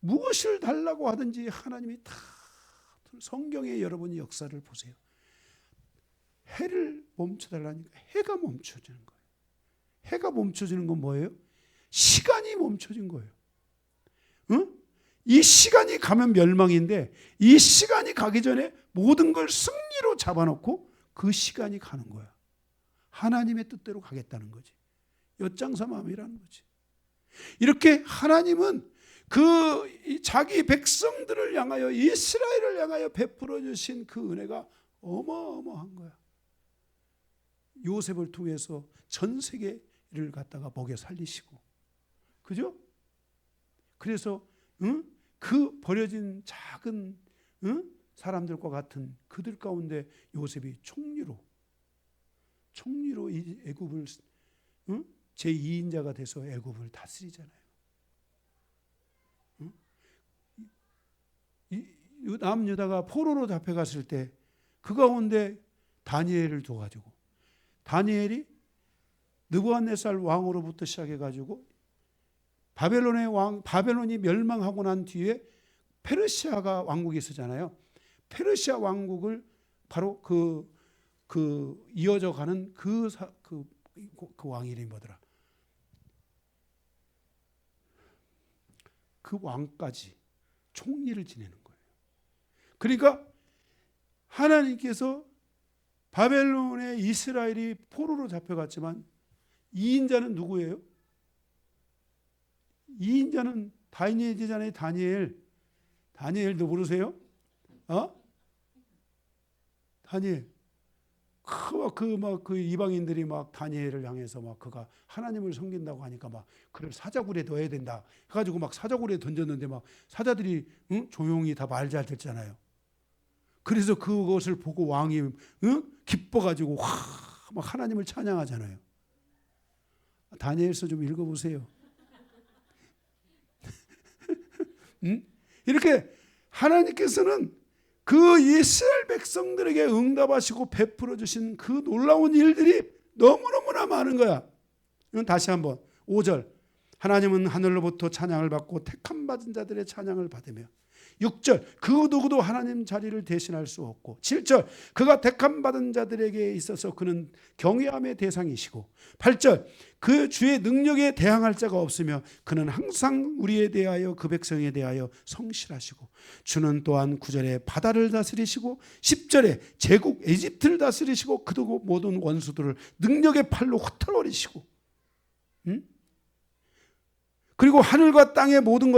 무엇을 달라고 하든지 하나님이 다 성경에 여러분이 역사를 보세요. 해를 멈춰달라니까 해가 멈춰지는 거예요. 해가 멈춰지는 건 뭐예요? 시간이 멈춰진 거예요. 응? 이 시간이 가면 멸망인데 이 시간이 가기 전에 모든 걸 승리로 잡아놓고 그 시간이 가는 거야. 하나님의 뜻대로 가겠다는 거지. 엿장사 마음이라는 거지. 이렇게 하나님은 그 자기 백성들을 향하여, 이스라엘을 향하여 베풀어 주신 그 은혜가 어마어마한 거야. 요셉을 통해서 전 세계를 갖다가 먹여 살리시고, 그죠? 그래서 그 버려진 작은 사람들과 같은 그들 가운데 요셉이 총리로 이 애굽을 제2인자가 돼서 애굽을 다스리잖아요. 남유다가 포로로 잡혀갔을 때 그 가운데 다니엘을 둬가지고, 다니엘이 느부갓네살 왕으로부터 시작해가지고 바벨론이 멸망하고 난 뒤에 페르시아가 왕국이 있었잖아요. 페르시아 왕국을 바로 이어져 가는 그 왕 이름이 뭐더라? 그 왕까지 총리를 지내는 거예요. 그러니까 하나님께서 바벨론에 이스라엘이 포로로 잡혀갔지만 2인자는 누구예요? 2인자는 다니엘이잖아요. 다니엘도 모르세요? 다니엘. 그 이방인들이 막 다니엘을 향해서 막 그가 하나님을 섬긴다고 하니까 막 그를 사자굴에 넣어야 된다 해가지고 막 사자굴에 던졌는데 막 사자들이 조용히 다 말 잘 듣잖아요. 그래서 그것을 보고 왕이 기뻐가지고 막 하나님을 찬양하잖아요. 다니엘서 좀 읽어보세요. 이렇게 하나님께서는 그 이스라엘 백성들에게 응답하시고 베풀어 주신 그 놀라운 일들이 너무너무나 많은 거야. 다시 한번 5절, 하나님은 하늘로부터 찬양을 받고 택함 받은 자들의 찬양을 받으며, 6절, 그 누구도 하나님 자리를 대신할 수 없고, 7절, 그가 택함 받은 자들에게 있어서 그는 경외함의 대상이시고, 8절, 그 주의 능력에 대항할 자가 없으며 그는 항상 우리에 대하여 그 백성에 대하여 성실하시고, 주는 또한 9절에 바다를 다스리시고 10절에 제국 에집트를 다스리시고 그 모든 원수들을 능력의 팔로 흩어버리시고, 그리고 하늘과 땅의 모든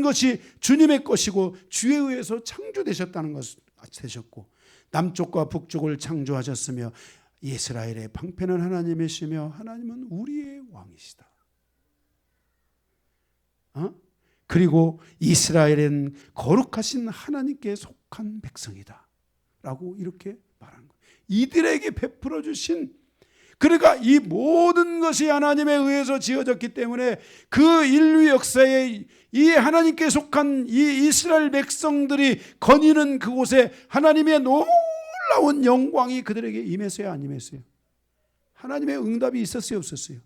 것이 주님의 것이고 주에 의해서 창조되셨다는 것을 되셨고, 남쪽과 북쪽을 창조하셨으며 이스라엘의 방패는 하나님이시며 하나님은 우리의 왕이시다. 그리고 이스라엘은 거룩하신 하나님께 속한 백성이다 라고 이렇게 말한 거예요. 이들에게 베풀어 주신, 그러니까 이 모든 것이 하나님에 의해서 지어졌기 때문에 그 인류 역사에 이 하나님께 속한 이 이스라엘 백성들이 거니는 그곳에 하나님의 놀라운 영광이 그들에게 임했어요, 안 임했어요? 하나님의 응답이 있었어요, 없었어요?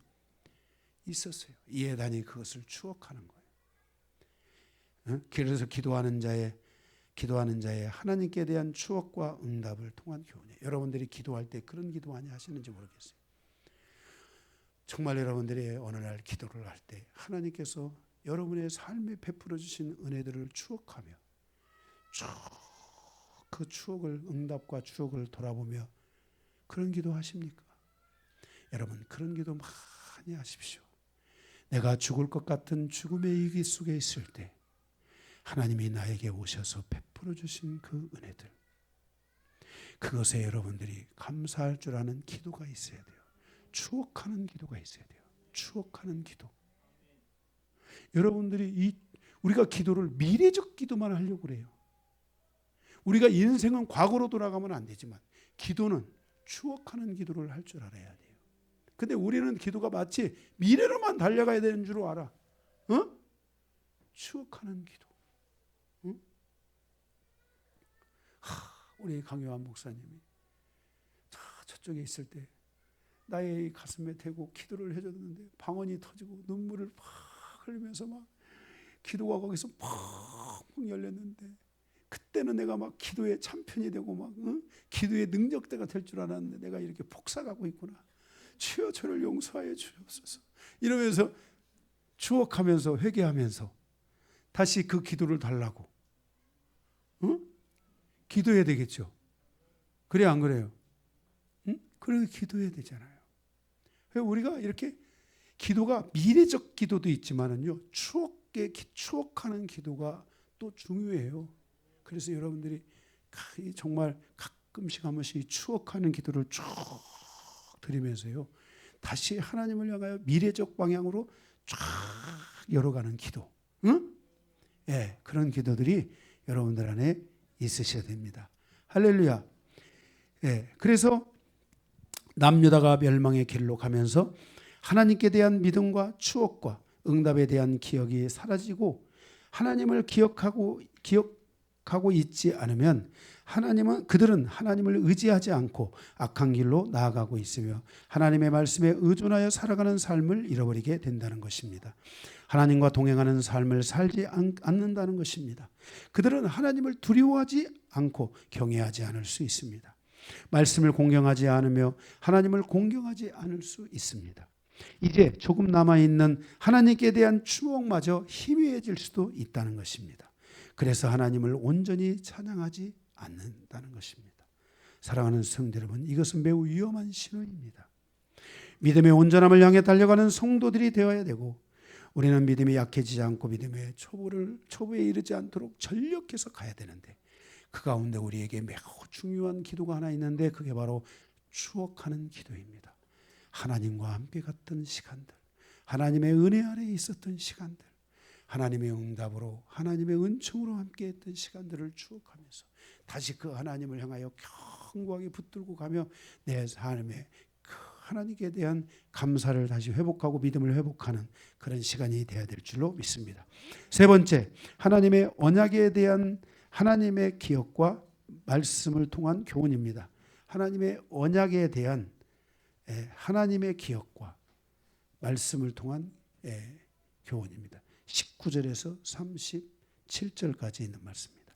있었어요. 예단이 그것을 추억하는 거예요. 그래서 기도하는 자의 하나님께 대한 추억과 응답을 통한 교훈이에요. 여러분들이 기도할 때 그런 기도 많이 하시는지 모르겠어요. 정말 여러분들이 어느 날 기도를 할 때 하나님께서 여러분의 삶에 베풀어 주신 은혜들을 추억하며 쭉 그 추억을, 응답과 추억을 돌아보며 그런 기도 하십니까? 여러분, 그런 기도 많이 하십시오. 내가 죽을 것 같은 죽음의 위기 속에 있을 때 하나님이 나에게 오셔서 베풀어 주신 그 은혜들, 그것에 여러분들이 감사할 줄 아는 기도가 있어야 돼요. 추억하는 기도가 있어야 돼요. 추억하는 기도. 여러분들이 우리가 기도를 미래적 기도만 하려고 그래요. 우리가 인생은 과거로 돌아가면 안 되지만 기도는 추억하는 기도를 할 줄 알아야 돼요. 근데 우리는 기도가 마치 미래로만 달려가야 되는 줄 알아. 추억하는 기도. 우리 강요한 목사님이 저쪽에 있을 때 나의 가슴에 대고 기도를 해줬는데 방언이 터지고 눈물을 팍 흘리면서 막 기도가 거기서 팍 열렸는데, 그때는 내가 막 기도의 참편이 되고 막 기도의 능력대가 될 줄 알았는데 내가 이렇게 폭삭하고 있구나. 주여 저를 용서하여 주옵소서 이러면서 추억하면서 회개하면서 다시 그 기도를 달라고. 기도해야 되겠죠. 그래 안 그래요? 그래서 기도해야 되잖아요. 우리가 이렇게 기도가 미래적 기도도 있지만은요, 추억하는 기도가 또 중요해요. 그래서 여러분들이 정말 가끔씩 한 번씩 추억하는 기도를 쭉 드리면서요, 다시 하나님을 향하여 미래적 방향으로 쫙 열어가는 기도, 예, 그런 기도들이 여러분들 안에 있으셔야 됩니다. 할렐루야. 예, 그래서 남유다가 멸망의 길로 가면서 하나님께 대한 믿음과 추억과 응답에 대한 기억이 사라지고 하나님을 기억하고 있지 않으면 그들은 하나님을 의지하지 않고 악한 길로 나아가고 있으며 하나님의 말씀에 의존하여 살아가는 삶을 잃어버리게 된다는 것입니다. 하나님과 동행하는 삶을 살지 않는다는 것입니다. 그들은 하나님을 두려워하지 않고 경외하지 않을 수 있습니다. 말씀을 공경하지 않으며 하나님을 공경하지 않을 수 있습니다. 이제 조금 남아있는 하나님께 대한 추억마저 희미해질 수도 있다는 것입니다. 그래서 하나님을 온전히 찬양하지 않는다는 것입니다. 사랑하는 성도 여러분, 이것은 매우 위험한 신호입니다. 믿음의 온전함을 향해 달려가는 성도들이 되어야 되고, 우리는 믿음이 약해지지 않고 믿음의 초보에 이르지 않도록 전력해서 가야 되는데, 그 가운데 우리에게 매우 중요한 기도가 하나 있는데, 그게 바로 추억하는 기도입니다. 하나님과 함께 갔던 시간들, 하나님의 은혜 아래에 있었던 시간들, 하나님의 응답으로, 하나님의 은총으로 함께 했던 시간들을 추억하면서 다시 그 하나님을 향하여 견고하게 붙들고 가며 내 삶에 그 하나님께 대한 감사를 다시 회복하고 믿음을 회복하는 그런 시간이 되어야 될 줄로 믿습니다. 세 번째, 하나님의 언약에 대한 하나님의 기억과 말씀을 통한 교훈입니다. 하나님의 언약에 대한 하나님의 기억과 말씀을 통한 교훈입니다. 19절에서 37절까지 있는 말씀입니다.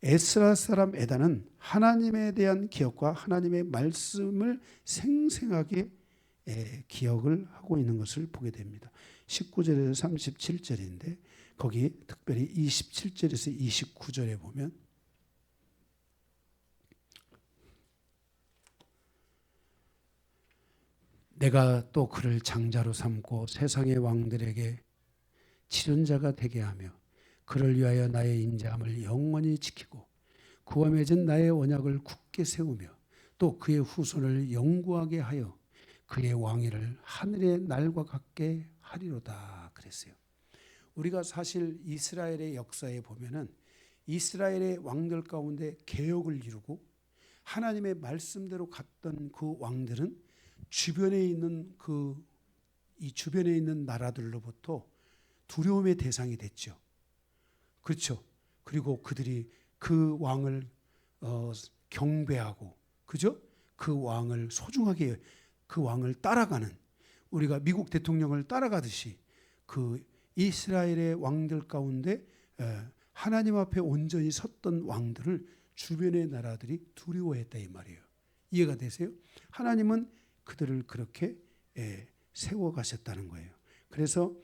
에스라 사람 에다는 하나님에 대한 기억과 하나님의 말씀을 생생하게 기억을 하고 있는 것을 보게 됩니다. 19절에서 37절인데 거기 특별히 27절에서 29절에 보면 내가 또 그를 장자로 삼고 세상의 왕들에게 치륜자가 되게 하며 그를 위하여 나의 인자함을 영원히 지키고 그와 맺은 나의 언약을 굳게 세우며 또 그의 후손을 영구하게 하여 그의 왕위를 하늘의 날과 같게 하리로다 그랬어요. 우리가 사실 이스라엘의 역사에 보면은 이스라엘의 왕들 가운데 개혁을 이루고 하나님의 말씀대로 갔던 그 왕들은 주변에 있는 주변에 있는 나라들로부터 두려움의 대상이 됐죠. 그렇죠. 그리고 그들이 그 왕을 경배하고, 그죠? 그 왕을 소중하게, 그 왕을 따라가는, 우리가 미국 대통령을 따라가듯이 그 이스라엘의 왕들 가운데 하나님 앞에 온전히 섰던 왕들을 주변의 나라들이 두려워했다 이 말이에요. 이해가 되세요? 하나님은 그들을 그렇게 세워가셨다는 거예요. 그래서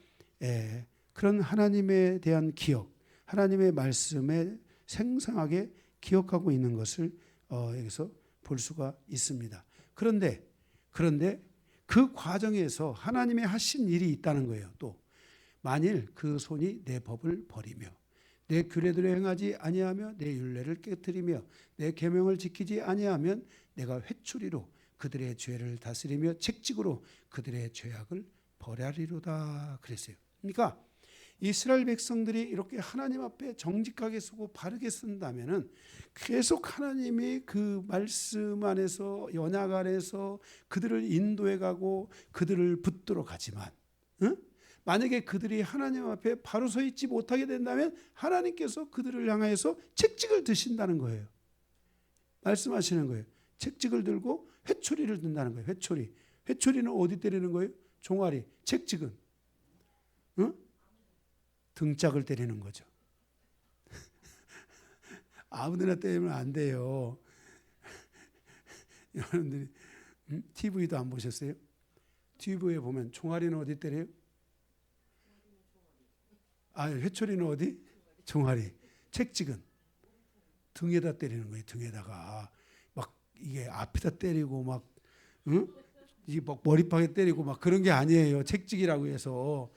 그런 하나님에 대한 기억, 하나님의 말씀에 생생하게 기억하고 있는 것을 여기서 볼 수가 있습니다. 그런데 그 과정에서 하나님의 하신 일이 있다는 거예요. 또 만일 그 손이 내 법을 버리며 내 규례대로 행하지 아니하며 내 율례를 깨뜨리며 내 계명을 지키지 아니하면 내가 회초리로 그들의 죄를 다스리며 책직으로 그들의 죄악을 벌하리로다 그랬어요. 그러니까 이스라엘 백성들이 이렇게 하나님 앞에 정직하게 쓰고 바르게 쓴다면은 계속 하나님이 그 말씀 안에서 언약 안에서 그들을 인도해 가고 그들을 붙들어 가지만 만약에 그들이 하나님 앞에 바로 서 있지 못하게 된다면 하나님께서 그들을 향해서 책직을 드신다는 거예요. 말씀하시는 거예요. 책직을 들고 회초리를 든다는 거예요. 회초리는 어디 때리는 거예요? 종아리. 책직은 등짝을 때리는 거죠. 아무데나 때리면 안 돼요. 여러분들이 TV도 안 보셨어요? TV에 보면 종아리는 어디 때려요? 회초리는 어디? 종아리. 채찍은 등에다 때리는 거예요. 등에다가 막 이게 앞에다 때리고 막 응? 이게 막 머리팍에 때리고 막 그런 게 아니에요. 채찍이라고 해서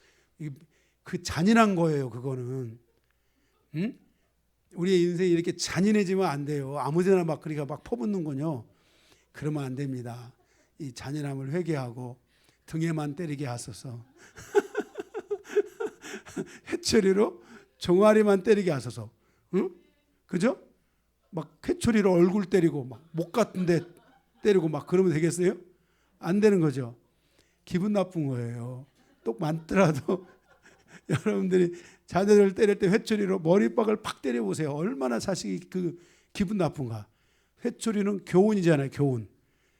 그 잔인한 거예요. 그거는 응? 우리의 인생이 이렇게 잔인해지면 안 돼요. 아무데나 막 그러니까 막 퍼붓는 거요. 그러면 안 됩니다. 이 잔인함을 회개하고 등에만 때리게 하소서. 회초리로 종아리만 때리게 하소서. 응? 그죠? 막 회초리로 얼굴 때리고 막 목 같은데 때리고 막 그러면 되겠어요? 안 되는 거죠. 기분 나쁜 거예요. 또 많더라도 여러분들이 자녀들 때릴 때 회초리로 머리박을 팍 때려보세요. 얼마나 자식이 그 기분 나쁜가. 회초리는 교훈이잖아요. 교훈.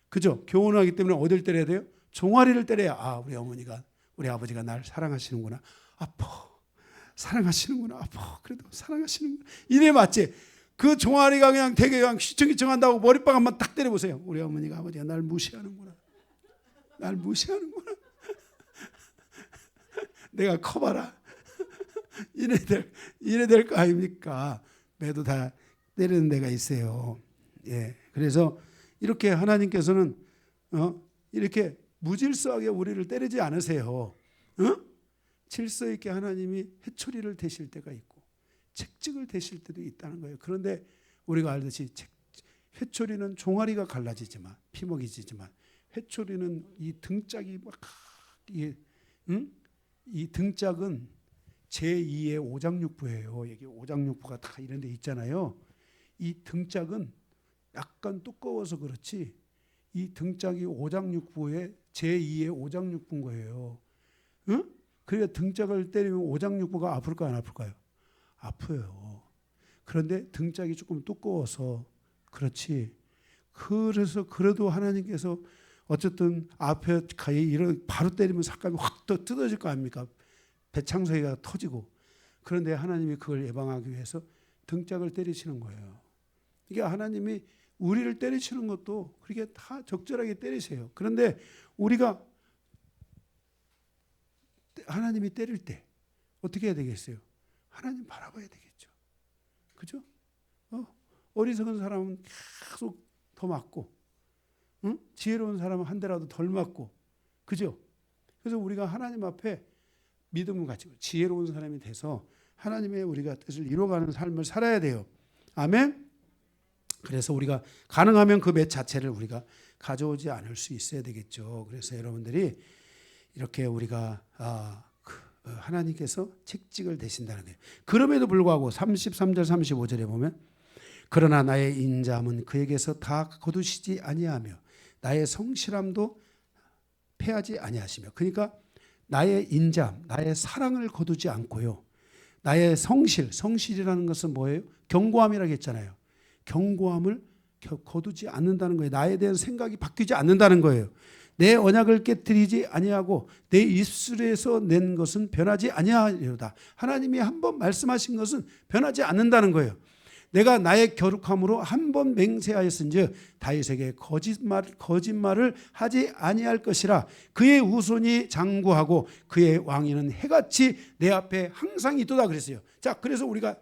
그죠? 교훈하기 때문에 어딜 때려야 돼요? 종아리를 때려야 우리 어머니가 우리 아버지가 날 사랑하시는구나. 아파. 사랑하시는구나. 아파. 그래도 사랑하시는구나. 이래 맞지? 그 종아리가 그냥 되게 그냥 휘청휘청한다고 머리박 한번 딱 때려보세요. 우리 어머니가 아버지가 날 무시하는구나. 날 무시하는구나. 내가 커봐라. 이래 될 거 아닙니까? 매도 다 때리는 데가 있어요. 예. 그래서 이렇게 하나님께서는 이렇게 무질서하게 우리를 때리지 않으세요. 질서 있게 하나님이 회초리를 대실 때가 있고 채찍을 대실 때도 있다는 거예요. 그런데 우리가 알듯이 회초리는 종아리가 갈라지지만 피먹이지만 회초리는 이 등짝이 막 이 등짝은 제2의 오장육부예요. 여기 오장육부가 다 이런 데 있잖아요. 이 등짝은 약간 두꺼워서 그렇지 이 등짝이 오장육부의 제2의 오장육부인 거예요. 응? 그러니까 등짝을 때리면 오장육부가 아플까요? 안 아플까요? 아파요. 그런데 등짝이 조금 두꺼워서 그렇지. 그래서 그래도 하나님께서 어쨌든 앞에 가히 바로 때리면 삭감이 확 뜯어질 거 아닙니까? 배창소리가 터지고. 그런데 하나님이 그걸 예방하기 위해서 등짝을 때리시는 거예요. 이게 하나님이 우리를 때리시는 것도 그렇게 다 적절하게 때리세요. 그런데 우리가 하나님이 때릴 때 어떻게 해야 되겠어요? 하나님 바라봐야 되겠죠. 그죠? 어리석은 사람은 계속 더 맞고, 지혜로운 사람은 한 대라도 덜 맞고, 그죠? 그래서 우리가 하나님 앞에 믿음을 가지고 지혜로운 사람이 돼서 하나님의 우리가 뜻을 이루어가는 삶을 살아야 돼요. 아멘. 그래서 우리가 가능하면 그 몇 자체를 우리가 가져오지 않을 수 있어야 되겠죠. 그래서 여러분들이 이렇게 우리가 하나님께서 채찍을 대신다는 거예요. 그럼에도 불구하고 33절 35절에 보면 그러나 나의 인자함은 그에게서 다 거두시지 아니하며 나의 성실함도 패하지 아니하시며. 그러니까 나의 인자함, 나의 사랑을 거두지 않고요. 나의 성실이라는 것은 뭐예요? 견고함이라고 했잖아요. 견고함을 거두지 않는다는 거예요. 나에 대한 생각이 바뀌지 않는다는 거예요. 내 언약을 깨뜨리지 아니하고 내 입술에서 낸 것은 변하지 아니하리로다. 하나님이 한번 말씀하신 것은 변하지 않는다는 거예요. 내가 나의 거룩함으로 한번 맹세하였은즉 다윗에게 거짓말을 하지 아니할 것이라. 그의 후손이 장구하고 그의 왕위는 해같이 내 앞에 항상 있도다 그랬어요. 자, 그래서 우리가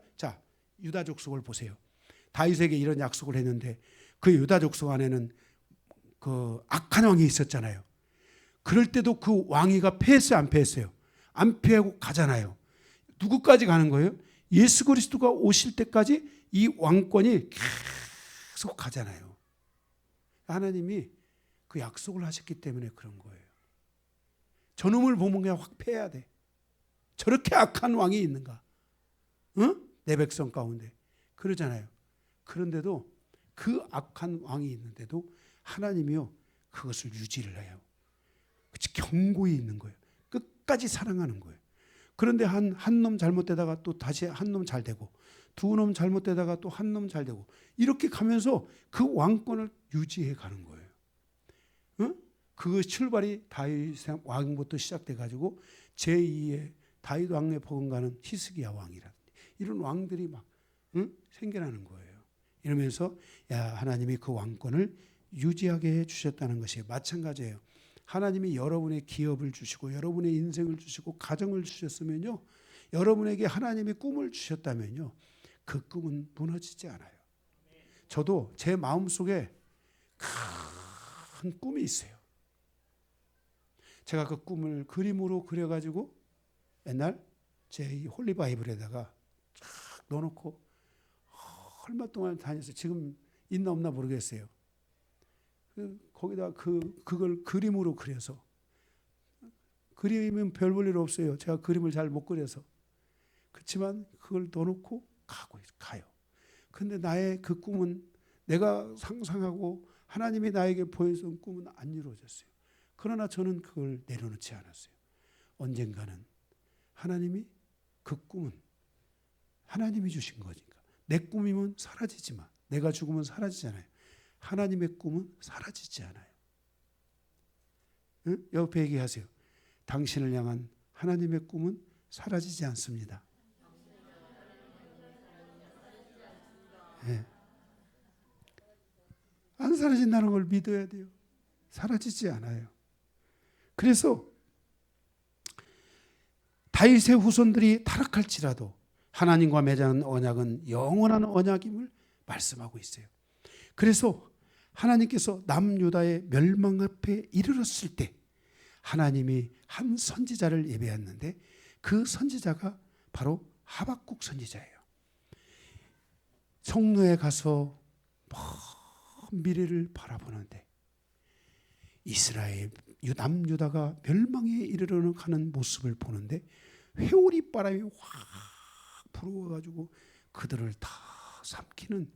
유다 족속을 보세요. 다윗에게 이런 약속을 했는데 그 유다 족속 안에는 그 악한 왕이 있었잖아요. 그럴 때도 그 왕위가 패했어요, 안 패했어요? 안 패하고 가잖아요. 누구까지 가는 거예요? 예수 그리스도가 오실 때까지 이 왕권이 계속 가잖아요. 하나님이 그 약속을 하셨기 때문에 그런 거예요. 저놈을 보면 그냥 확 패야 돼. 저렇게 악한 왕이 있는가? 내 백성 가운데. 그러잖아요. 그런데도 그 악한 왕이 있는데도 하나님이요 그것을 유지를 해요. 그치, 견고히 있는 거예요. 끝까지 사랑하는 거예요. 그런데 한 놈 잘못되다가 또 다시 한 놈 잘 되고, 두 놈 잘못되다가 또 한 놈 잘 되고, 이렇게 가면서 그 왕권을 유지해 가는 거예요. 그 출발이 다윗 왕부터 시작돼 가지고 제2의 다윗 왕에 버금가는 히스기야 왕이라 이런 왕들이 막 생겨나는 거예요. 이러면서 하나님이 그 왕권을 유지하게 해주셨다는 것이 마찬가지예요. 하나님이 여러분의 기업을 주시고 여러분의 인생을 주시고 가정을 주셨으면요, 여러분에게 하나님이 꿈을 주셨다면요, 그 꿈은 무너지지 않아요. 저도 제 마음속에 큰 꿈이 있어요. 제가 그 꿈을 그림으로 그려가지고 옛날 제 홀리 바이블에다가 쫙 넣어놓고 얼마 동안 다녔어요. 지금 있나 없나 모르겠어요. 거기다 그걸 그림으로 그려서, 그림은 별 볼 일 없어요. 제가 그림을 잘 못 그려서. 그렇지만 그걸 넣어놓고 가요. 근데 나의 그 꿈은, 내가 상상하고 하나님이 나에게 보여준 꿈은 안 이루어졌어요. 그러나 저는 그걸 내려놓지 않았어요. 언젠가는 하나님이, 그 꿈은 하나님이 주신 거니까. 내 꿈이면 사라지지만, 내가 죽으면 사라지잖아요. 하나님의 꿈은 사라지지 않아요. 응? 옆에 얘기하세요. 당신을 향한 하나님의 꿈은 사라지지 않습니다. 네. 안 사라진다는 걸 믿어야 돼요. 사라지지 않아요. 그래서 다윗의 후손들이 타락할지라도 하나님과 맺은 언약은 영원한 언약임을 말씀하고 있어요. 그래서 하나님께서 남유다의 멸망 앞에 이르렀을 때 하나님이 한 선지자를 예배했는데, 그 선지자가 바로 하박국 선지자예요. 성로에 가서 먼 미래를 바라보는데 이스라엘 남유다가 멸망에 이르러 가는 모습을 보는데 회오리 바람이 확 불어와가지고 그들을 다 삼키는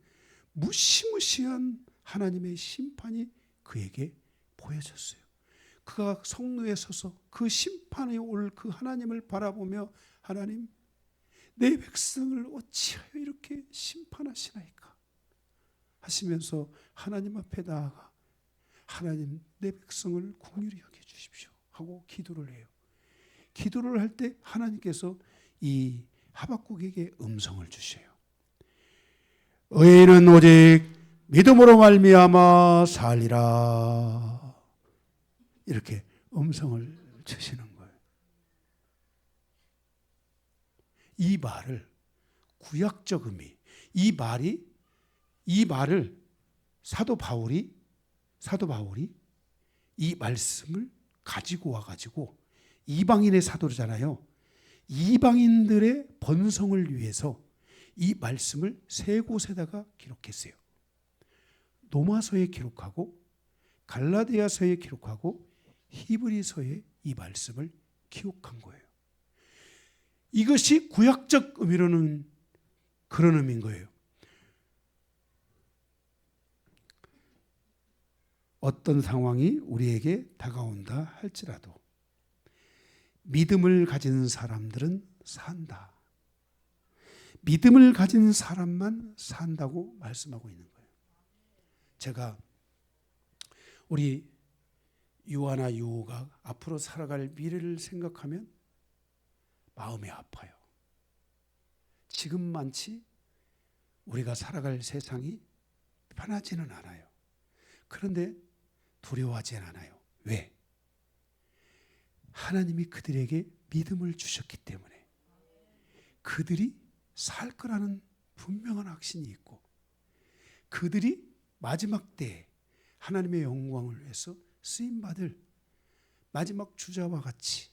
무시무시한 하나님의 심판이 그에게 보여졌어요. 그가 성로에 서서 그 심판이 올 그 하나님을 바라보며, 하나님, 내 백성을 어찌하여 이렇게 심판하시나이까 하시면서 하나님 앞에 나아가, 하나님, 내 백성을 긍휼히 여겨 주십시오 하고 기도를 해요. 기도를 할 때 하나님께서 이 하박국에게 음성을 주셔요. 의인은 오직 믿음으로 말미암아 살리라. 이렇게 음성을 주시는 거예요. 이 말을, 구약적 의미, 이 말을 사도 바울이 이 말씀을 가지고 와가지고, 이방인의 사도잖아요. 이방인들의 번성을 위해서 이 말씀을 세 곳에다가 기록했어요. 로마서에 기록하고, 갈라디아서에 기록하고, 히브리서에 이 말씀을 기록한 거예요. 이것이 구약적 의미로는 그런 의미인 거예요. 어떤 상황이 우리에게 다가온다 할지라도 믿음을 가진 사람들은 산다. 믿음을 가진 사람만 산다고 말씀하고 있는 거예요. 제가 우리 유아나 유호가 앞으로 살아갈 미래를 생각하면 마음이 아파요. 지금만치 우리가 살아갈 세상이 편하지는 않아요. 그런데 두려워하지는 않아요. 왜? 하나님이 그들에게 믿음을 주셨기 때문에. 그들이 살 거라는 분명한 확신이 있고, 그들이 마지막 때에 하나님의 영광을 위해서 쓰임받을 마지막 주자와 같이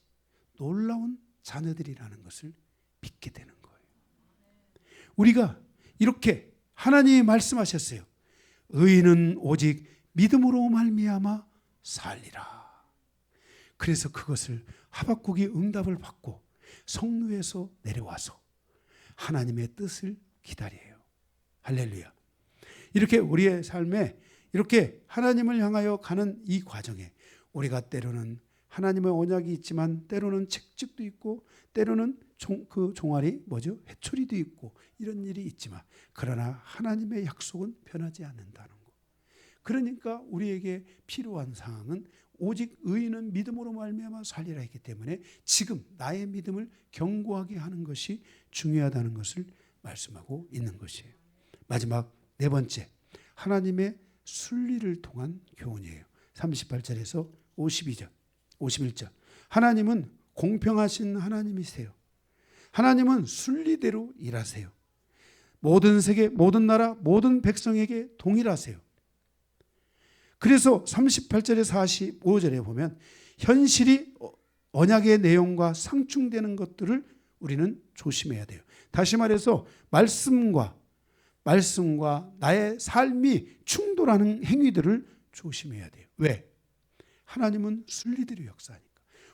놀라운 자녀들이라는 것을 믿게 되는 거예요. 우리가 이렇게 하나님이 말씀하셨어요. 의인은 오직 믿음으로 말미암아 살리라. 그래서 그것을 하박국이 응답을 받고 성루에서 내려와서 하나님의 뜻을 기다려요. 할렐루야. 이렇게 우리의 삶에 이렇게 하나님을 향하여 가는 이 과정에 우리가 때로는 하나님의 언약이 있지만 때로는 책찍도 있고 때로는 그 종아리 해초리도 있고 이런 일이 있지만, 그러나 하나님의 약속은 변하지 않는다는 거. 그러니까 우리에게 필요한 상황은 오직 의인은 믿음으로 말미암아 살리라 했기 때문에 지금 나의 믿음을 견고하게 하는 것이 중요하다는 것을 말씀하고 있는 것이에요. 마지막 네 번째, 하나님의 순리를 통한 교훈이에요. 38절에서 51절. 하나님은 공평하신 하나님이세요. 하나님은 순리대로 일하세요. 모든 세계, 모든 나라, 모든 백성에게 동일하세요. 그래서 38절에 45절에 보면 현실이 언약의 내용과 상충되는 것들을 우리는 조심해야 돼요. 다시 말해서 말씀과 나의 삶이 충돌하는 행위들을 조심해야 돼요. 왜? 하나님은 순리대로 역사하니까.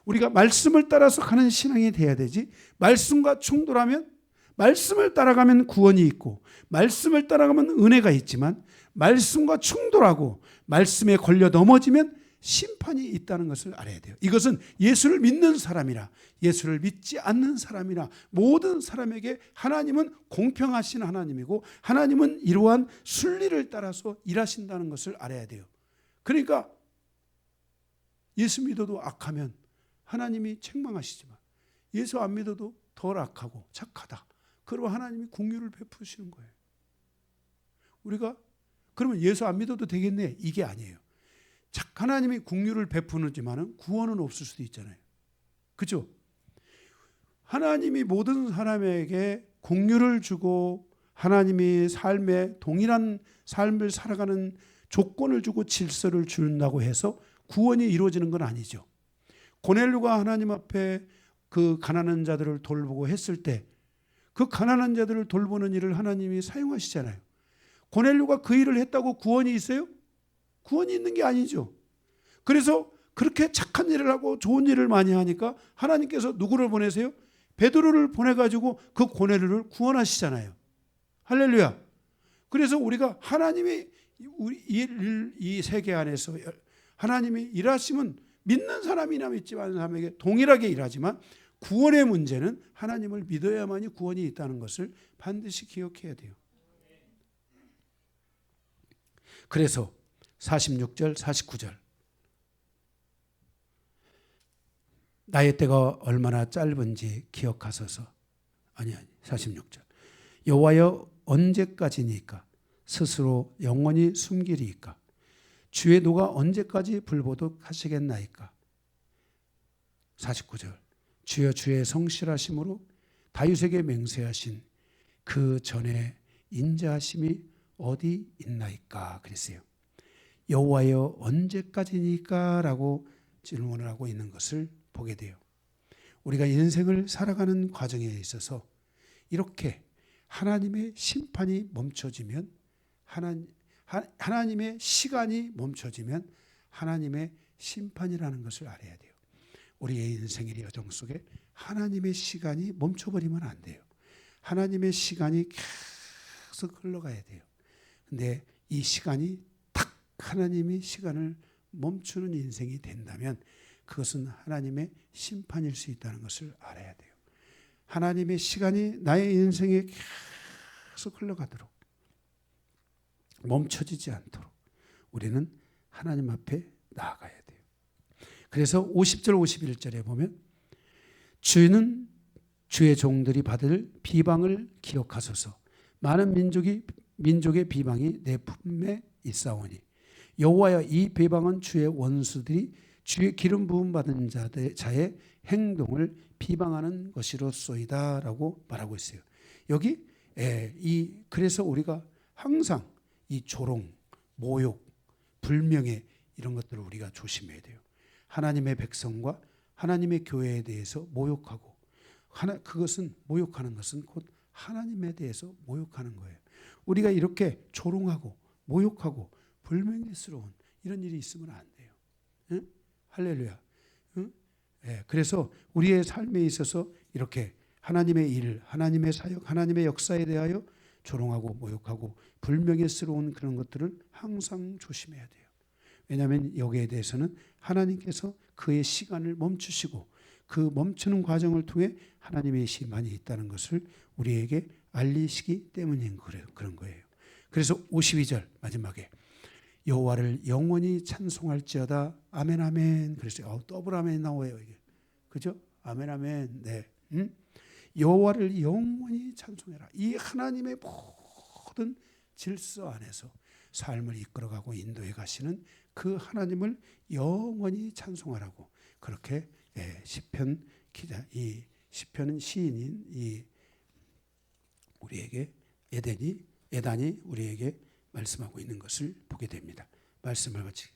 우리가 말씀을 따라서 가는 신앙이 돼야 되지, 말씀과 충돌하면, 말씀을 따라가면 구원이 있고 말씀을 따라가면 은혜가 있지만 말씀과 충돌하고 말씀에 걸려 넘어지면 심판이 있다는 것을 알아야 돼요. 이것은 예수를 믿는 사람이나 예수를 믿지 않는 사람이나 모든 사람에게 하나님은 공평하신 하나님이고 하나님은 이러한 순리를 따라서 일하신다는 것을 알아야 돼요. 그러니까 예수 믿어도 악하면 하나님이 책망하시지만 예수 안 믿어도 덜 악하고 착하다, 그러면 하나님이 긍휼을 베푸시는 거예요. 우리가 그러면 예수 안 믿어도 되겠네, 이게 아니에요. 하나님이 긍휼을 베푸는지만은 구원은 없을 수도 있잖아요. 그렇죠? 하나님이 모든 사람에게 긍휼을 주고 하나님이 삶에 동일한 삶을 살아가는 조건을 주고 질서를 준다고 해서 구원이 이루어지는 건 아니죠. 고넬료가 하나님 앞에 그 가난한 자들을 돌보고 했을 때 그 가난한 자들을 돌보는 일을 하나님이 사용하시잖아요. 고넬료가 그 일을 했다고 구원이 있어요? 구원이 있는 게 아니죠. 그래서 그렇게 착한 일을 하고 좋은 일을 많이 하니까 하나님께서 누구를 보내세요? 베드로를 보내가지고 그 고넬료를 구원하시잖아요. 할렐루야. 그래서 우리가 하나님이 이 세계 안에서 하나님이 일하시면 믿는 사람이나 믿지 않는 사람에게 동일하게 일하지만 구원의 문제는 하나님을 믿어야만이 구원이 있다는 것을 반드시 기억해야 돼요. 그래서 46절, 49절 나의 때가 얼마나 짧은지 기억하소서. 아니 46절 여호와여 언제까지니까 스스로 영원히 숨기리이까 주의 노가 언제까지 불보듯하시겠나이까. 49절 주여 주의 성실하심으로 다윗에게 맹세하신 그 전에 인자하심이 어디 있나이까 그랬어요. 여호와여 언제까지니까 라고 질문을 하고 있는 것을 보게 돼요. 우리가 인생을 살아가는 과정에 있어서 이렇게 하나님의 심판이 멈춰지면 하나님의 시간이 멈춰지면 하나님의 심판이라는 것을 알아야 돼요. 우리의 인생의 여정 속에 하나님의 시간이 멈춰버리면 안 돼요. 하나님의 시간이 계속 흘러가야 돼요. 근데 이 시간이 딱 하나님이 시간을 멈추는 인생이 된다면 그것은 하나님의 심판일 수 있다는 것을 알아야 돼요. 하나님의 시간이 나의 인생에 계속 흘러가도록 멈춰지지 않도록 우리는 하나님 앞에 나아가야 돼요. 그래서 50절 51절에 보면 주는 주의 종들이 받을 비방을 기억하소서. 많은 민족의 비방이 내 품에 있사오니 여호와여 이 비방은 주의 원수들이 주의 기름 부음 받은 자의 행동을 비방하는 것이로소이다 라고 말하고 있어요. 여기 그래서 우리가 항상 이 조롱, 모욕, 불명예 이런 것들을 우리가 조심해야 돼요. 하나님의 백성과 하나님의 교회에 대해서 모욕하고 그것은 모욕하는 것은 곧 하나님에 대해서 모욕하는 거예요. 우리가 이렇게 조롱하고 모욕하고 불명예스러운 이런 일이 있으면 안 돼요. 응? 할렐루야. 응? 그래서 우리의 삶에 있어서 이렇게 하나님의 일, 하나님의 사역, 하나님의 역사에 대하여 조롱하고 모욕하고 불명예스러운 그런 것들을 항상 조심해야 돼요. 왜냐하면 여기에 대해서는 하나님께서 그의 시간을 멈추시고 그 멈추는 과정을 통해 하나님의 심판이 있다는 것을 우리에게 알리시기 때문인 그런 거예요. 그래서 52절 마지막에 여호와를 영원히 찬송할지어다. 아멘 아멘. 그랬어요. 더블 아멘 나와요 이게. 그죠? 아멘 아멘. 네. 여호와를 영원히 찬송해라. 이 하나님의 모든 질서 안에서 삶을 이끌어가고 인도해 가시는 그 하나님을 영원히 찬송하라고 그렇게 시편 기자 이 시편은 시인인 이 우리에게 에단이 우리에게 말씀하고 있는 것을 보게 됩니다. 말씀을 같이